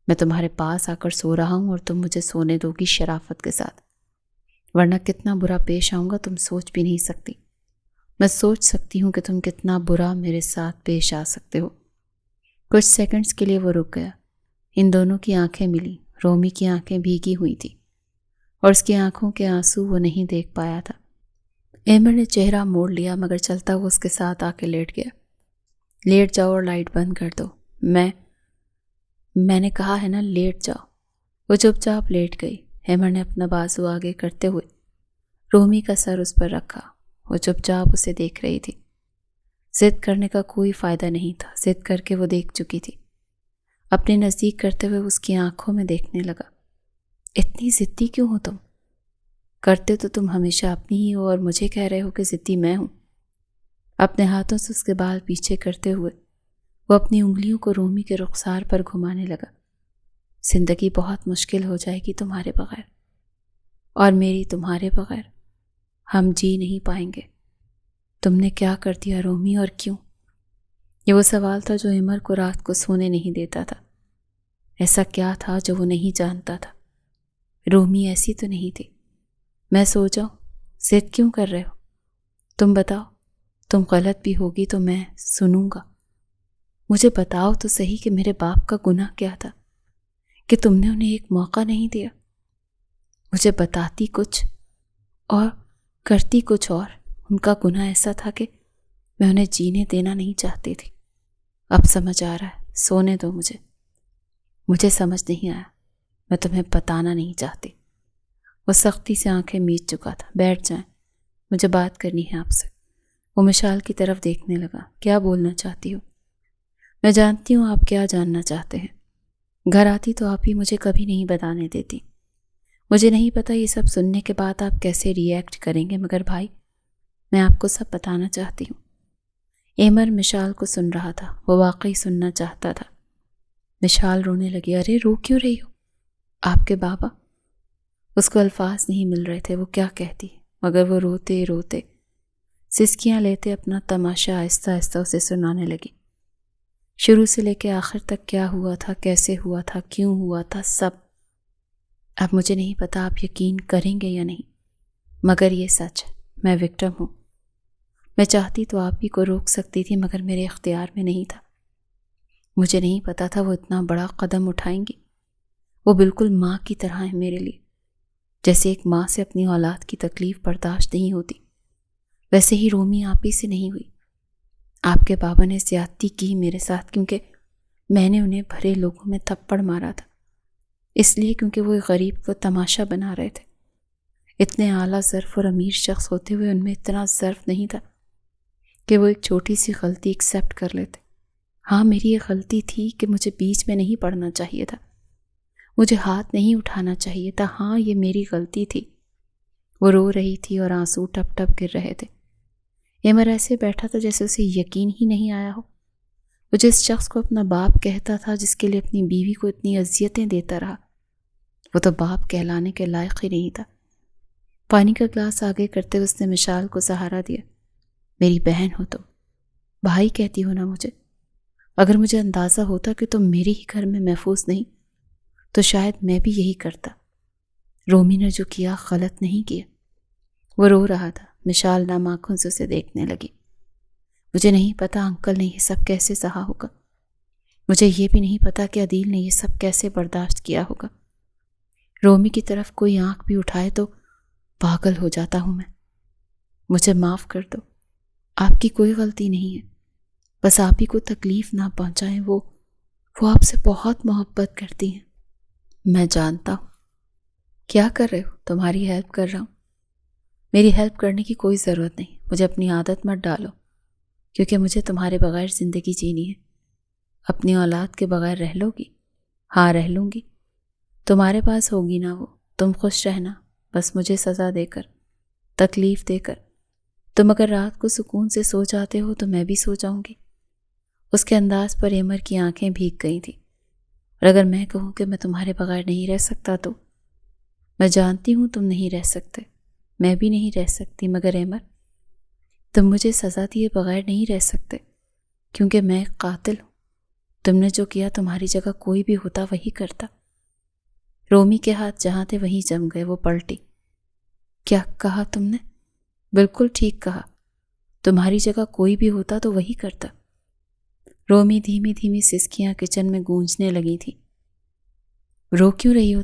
میں تمہارے پاس آ کر سو رہا ہوں اور تم مجھے سونے دو گی شرافت کے ساتھ، ورنہ کتنا برا پیش آؤں گا تم سوچ بھی نہیں سکتی۔ میں سوچ سکتی ہوں کہ تم کتنا برا میرے ساتھ پیش آ سکتے ہو۔ کچھ سیکنڈز کے لیے وہ رک گیا۔ ان دونوں کی آنکھیں ملی۔ رومی کی آنکھیں بھیگی ہوئی تھی اور اس کی آنکھوں کے آنسو وہ نہیں دیکھ پایا تھا۔ ایمر نے چہرہ موڑ لیا مگر چلتا وہ اس کے ساتھ آ کے لیٹ گیا۔ لیٹ جاؤ اور لائٹ بند کر دو۔ میں نے کہا ہے نا لیٹ جاؤ۔ وہ چپ چاپ لیٹ گئی۔ ایمر نے اپنا بازو آگے کرتے ہوئے رومی کا سر اس پر رکھا۔ وہ چپ چاپ اسے دیکھ رہی تھی۔ ضد کرنے کا کوئی فائدہ نہیں تھا، ضد کر کے وہ دیکھ چکی تھی۔ اپنے نزدیک کرتے ہوئے اس کی آنکھوں میں دیکھنے لگا۔ اتنی ضدی کیوں ہو تم؟ کرتے تو تم ہمیشہ اپنی ہی ہو اور مجھے کہہ رہے ہو کہ ضدی میں ہوں۔ اپنے ہاتھوں سے اس کے بال پیچھے کرتے ہوئے وہ اپنی انگلیوں کو رومی کے رخسار پر گھمانے لگا۔ زندگی بہت مشکل ہو جائے گی تمہارے بغیر، اور میری تمہارے بغیر۔ ہم جی نہیں پائیں گے۔ تم نے کیا کر دیا رومی، اور کیوں؟ یہ وہ سوال تھا جو عمر کو رات کو سونے نہیں دیتا تھا۔ ایسا کیا تھا جو وہ نہیں جانتا تھا؟ رومی ایسی تو نہیں تھی۔ میں سو جاؤں؟ ضد کیوں کر رہے ہو؟ تم بتاؤ، تم غلط بھی ہوگی تو میں سنوں گا۔ مجھے بتاؤ تو صحیح کہ میرے باپ کا گناہ کیا تھا کہ تم نے انہیں ایک موقع نہیں دیا۔ مجھے بتاتی کچھ اور کرتی کچھ اور۔ ان کا گناہ ایسا تھا کہ میں انہیں جینے دینا نہیں چاہتی تھی۔ اب سمجھ آ رہا ہے، سونے دو مجھے۔ مجھے سمجھ نہیں آیا، میں تمہیں بتانا نہیں چاہتی۔ وہ سختی سے آنکھیں میچ چکا تھا۔ بیٹھ جائیں، مجھے بات کرنی ہے آپ سے۔ وہ مشال کی طرف دیکھنے لگا۔ کیا بولنا چاہتی ہو؟ میں جانتی ہوں آپ کیا جاننا چاہتے ہیں۔ گھر آتی تو آپ ہی مجھے کبھی نہیں بتانے دیتی۔ مجھے نہیں پتا یہ سب سننے کے بعد آپ کیسے ری ایکٹ کریں گے، مگر بھائی میں آپ کو سب بتانا چاہتی ہوں۔ ایمر مشال کو سن رہا تھا، وہ واقعی سننا چاہتا تھا۔ مشال رونے لگی۔ ارے رو کیوں رہی ہو؟ آپ کے بابا؟ اس کو الفاظ نہیں مل رہے تھے وہ کیا کہتی، مگر وہ روتے روتے سسکیاں لیتے اپنا تماشا آہستہ آہستہ اسے سنانے لگی۔ شروع سے لے کے آخر تک کیا ہوا تھا، کیسے ہوا تھا، کیوں ہوا تھا، سب۔ اب مجھے نہیں پتا آپ یقین کریں گے یا نہیں، مگر یہ سچ ہے، میں وکٹم ہوں۔ میں چاہتی تو آپ ہی کو روک سکتی تھی، مگر میرے اختیار میں نہیں تھا۔ مجھے نہیں پتا تھا وہ اتنا بڑا قدم اٹھائیں گی۔ وہ بالکل ماں کی طرح ہے میرے لیے۔ جیسے ایک ماں سے اپنی اولاد کی تکلیف برداشت نہیں ہوتی، ویسے ہی رومی آپ ہی سے نہیں ہوئی۔ آپ کے بابا نے زیادتی کی میرے ساتھ، کیونکہ میں نے انہیں بھرے لوگوں میں تھپڑ مارا تھا، اس لیے کیونکہ وہ ایک غریب کو تماشا بنا رہے تھے۔ اتنے اعلیٰ ظرف اور امیر شخص ہوتے ہوئے ان میں اتنا ظرف نہیں تھا کہ وہ ایک چھوٹی سی غلطی ایکسیپٹ کر لیتے۔ ہاں میری یہ غلطی تھی کہ مجھے بیچ میں نہیں پڑنا چاہیے تھا، مجھے ہاتھ نہیں اٹھانا چاہیے تھا۔ ہاں یہ میری غلطی تھی۔ وہ رو رہی تھی اور آنسو ٹپ ٹپ گر رہے تھے۔ ایمر ایسے بیٹھا تھا جیسے اسے یقین ہی نہیں آیا ہو۔ وہ جس شخص کو اپنا باپ کہتا تھا، جس کے لیے اپنی بیوی کو اتنی اذیتیں دیتا رہا، وہ تو باپ کہلانے کے لائق ہی نہیں تھا۔ پانی کا گلاس آگے کرتے اس نے مشال کو سہارا دیا۔ میری بہن ہو تم، بھائی کہتی ہو نا مجھے۔ اگر مجھے اندازہ ہوتا کہ تم میرے ہی گھر میں محفوظ نہیں تو شاید میں بھی یہی کرتا۔ رومی نے جو کیا غلط نہیں کیا۔ وہ رو رہا تھا۔ مشال نام آنکھوں سے اسے دیکھنے لگی۔ مجھے نہیں پتا انکل نے یہ سب کیسے سہا ہوگا، مجھے یہ بھی نہیں پتا کہ عدیل نے یہ سب کیسے برداشت کیا ہوگا۔ رومی کی طرف کوئی آنکھ بھی اٹھائے تو پاگل ہو جاتا ہوں میں۔ مجھے معاف کر دو، آپ کی کوئی غلطی نہیں ہے، بس آپ ہی کو تکلیف نہ پہنچائیں۔ وہ آپ سے بہت محبت کرتی ہیں۔ میں جانتا ہوں۔ کیا کر رہے ہو؟ تمہاری ہیلپ کر رہا ہوں۔ میری ہیلپ کرنے کی کوئی ضرورت نہیں، مجھے اپنی عادت مت ڈالو، کیونکہ مجھے تمہارے بغیر زندگی جینی ہے۔ اپنی اولاد کے بغیر رہ لو گی؟ ہاں رہ لوں گی۔ تمہارے پاس ہوگی نا وہ، تم خوش رہنا، بس مجھے سزا دے کر، تکلیف دے کر۔ تم اگر رات کو سکون سے سو جاتے ہو تو میں بھی سو جاؤں گی۔ اس کے انداز پر ایمر کی آنکھیں بھیگ گئی تھیں۔ اور اگر میں کہوں کہ میں تمہارے بغیر نہیں رہ سکتا تو؟ میں جانتی ہوں تم نہیں رہ سکتے، میں بھی نہیں رہ سکتی، مگر ایمر تم مجھے سزا دیے بغیر نہیں رہ سکتے، کیونکہ میں ایک قاتل ہوں۔ تم نے جو کیا تمہاری جگہ کوئی بھی ہوتا وہی کرتا۔ رومی کے ہاتھ جہاں تھے وہیں جم گئے۔ وہ پلٹی۔ کیا کہا تم نے؟ بالکل ٹھیک کہا، تمہاری جگہ کوئی بھی ہوتا تو وہی کرتا۔ رومی دھیمی دھیمی سسکیاں کچن میں گونجنے لگی تھی۔ رو کیوں رہی ہو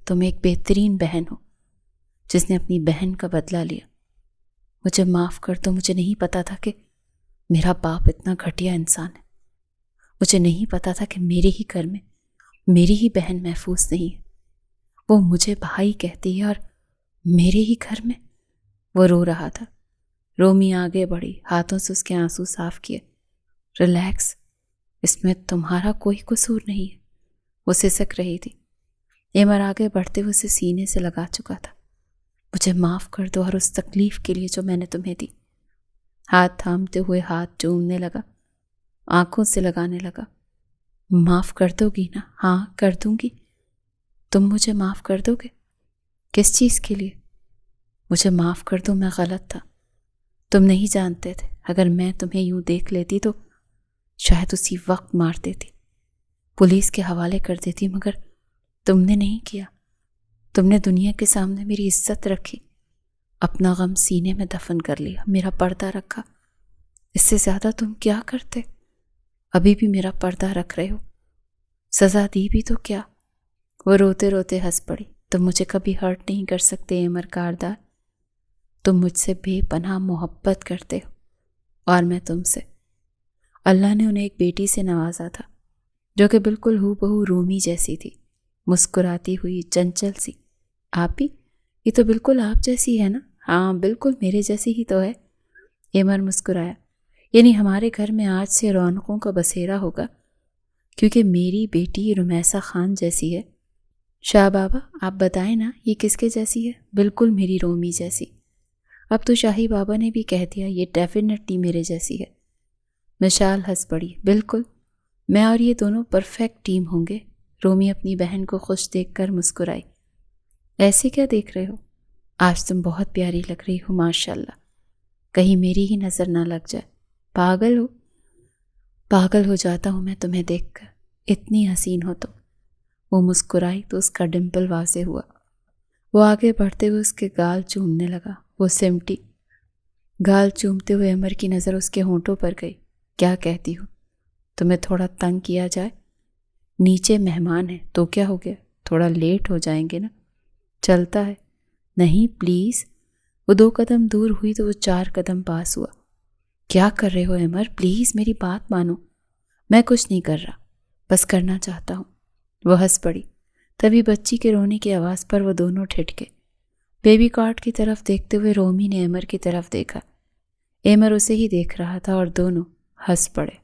تم ایک بہترین بہن ہو جس نے اپنی بہن کا بدلہ لیا۔ مجھے معاف کر دو، مجھے نہیں پتا تھا کہ میرا باپ اتنا گھٹیا انسان ہے۔ مجھے نہیں پتا تھا کہ میرے ہی گھر میں میری ہی بہن محفوظ نہیں ہے۔ وہ مجھے بھائی کہتی ہے اور میرے ہی گھر میں۔ وہ رو رہا تھا۔ رومی آگے بڑھی، ہاتھوں سے اس کے آنسو صاف کیے۔ ریلیکس، اس میں تمہارا کوئی قصور نہیں ہے، وہ سسک رہی تھی۔ ایمر آگے بڑھتے ہوئے اسے سینے سے لگا چکا تھا۔ مجھے معاف کر دو اور اس تکلیف کے لیے جو میں نے تمہیں دی۔ ہاتھ تھامتے ہوئے ہاتھ چومنے لگا، آنکھوں سے لگانے لگا۔ معاف کر دو گی نا؟ ہاں کر دوں گی۔ تم مجھے معاف کر دو گے؟ کس چیز کے لیے؟ مجھے معاف کر دو، میں غلط تھا، تم نہیں جانتے تھے، اگر میں تمہیں یوں دیکھ لیتی تو شاید اسی وقت مار دیتی، پولیس کے حوالے کر دیتی، مگر تم نے نہیں کیا، تم نے دنیا کے سامنے میری عزت رکھی، اپنا غم سینے میں دفن کر لیا، میرا پردہ رکھا، اس سے زیادہ تم کیا کرتے؟ ابھی بھی میرا پردہ رکھ رہے ہو، سزا دی بھی تو کیا؟ وہ روتے روتے ہنس پڑی۔ تم مجھے کبھی ہرٹ نہیں کر سکتے ایمر کاردار، تم مجھ سے بے پناہ محبت کرتے ہو اور میں تم سے۔ اللہ نے انہیں ایک بیٹی سے نوازا تھا جو کہ بالکل ہو بہو رومی جیسی تھی، مسکراتی ہوئی، چنچل سی۔ آپ بھی؟ یہ تو بالکل آپ جیسی ہے نا؟ ہاں بالکل میرے جیسی ہی تو ہے، ایمر مسکرایا۔ یعنی ہمارے گھر میں آج سے رونقوں کا بسیرا ہوگا کیونکہ میری بیٹی رمیسہ خان جیسی ہے۔ شاہ بابا آپ بتائیں نا یہ کس کے جیسی ہے؟ بالکل میری رومی جیسی۔ اب تو شاہی بابا نے بھی کہہ دیا، یہ ڈیفینیٹلی میرے جیسی ہے۔ مشال ہنس پڑی۔ بالکل، میں اور یہ دونوں پرفیکٹ ٹیم ہوں گے۔ رومی اپنی بہن کو خوش دیکھ کر مسکرائی۔ ایسے کیا دیکھ رہے ہو؟ آج تم بہت پیاری لگ رہی ہو ماشاءاللہ، کہیں میری ہی نظر نہ لگ جائے۔ پاگل ہو؟ پاگل ہو جاتا ہوں میں تمہیں دیکھ کر، اتنی حسین ہو تم۔ وہ مسکرائی تو اس کا ڈمپل واضح ہوا۔ وہ آگے بڑھتے ہوئے اس کے گال چومنے لگا۔ وہ سمٹی۔ گال چومتے ہوئے عمر کی نظر اس کے ہونٹوں پر گئی۔ کیا کہتی ہو؟ تمہیں تھوڑا تنگ کیا جائے؟ نیچے مہمان ہیں تو کیا ہو گیا، تھوڑا لیٹ ہو جائیں گے نا، چلتا ہے۔ نہیں پلیز۔ وہ 2 قدم دور ہوئی تو وہ 4 قدم پاس ہوا۔ کیا کر رہے ہو عمر؟ پلیز میری بات مانو۔ میں کچھ نہیں کر رہا، بس کرنا چاہتا ہوں۔ وہ ہنس پڑی۔ تبھی بچی کے رونے کی آواز پر وہ دونوں ٹھٹکے۔ بیبی کارٹ کی طرف دیکھتے ہوئے رومی نے عمر کی طرف دیکھا۔ عمر اسے ہی دیکھ رہا تھا اور دونوں ہنس پڑے۔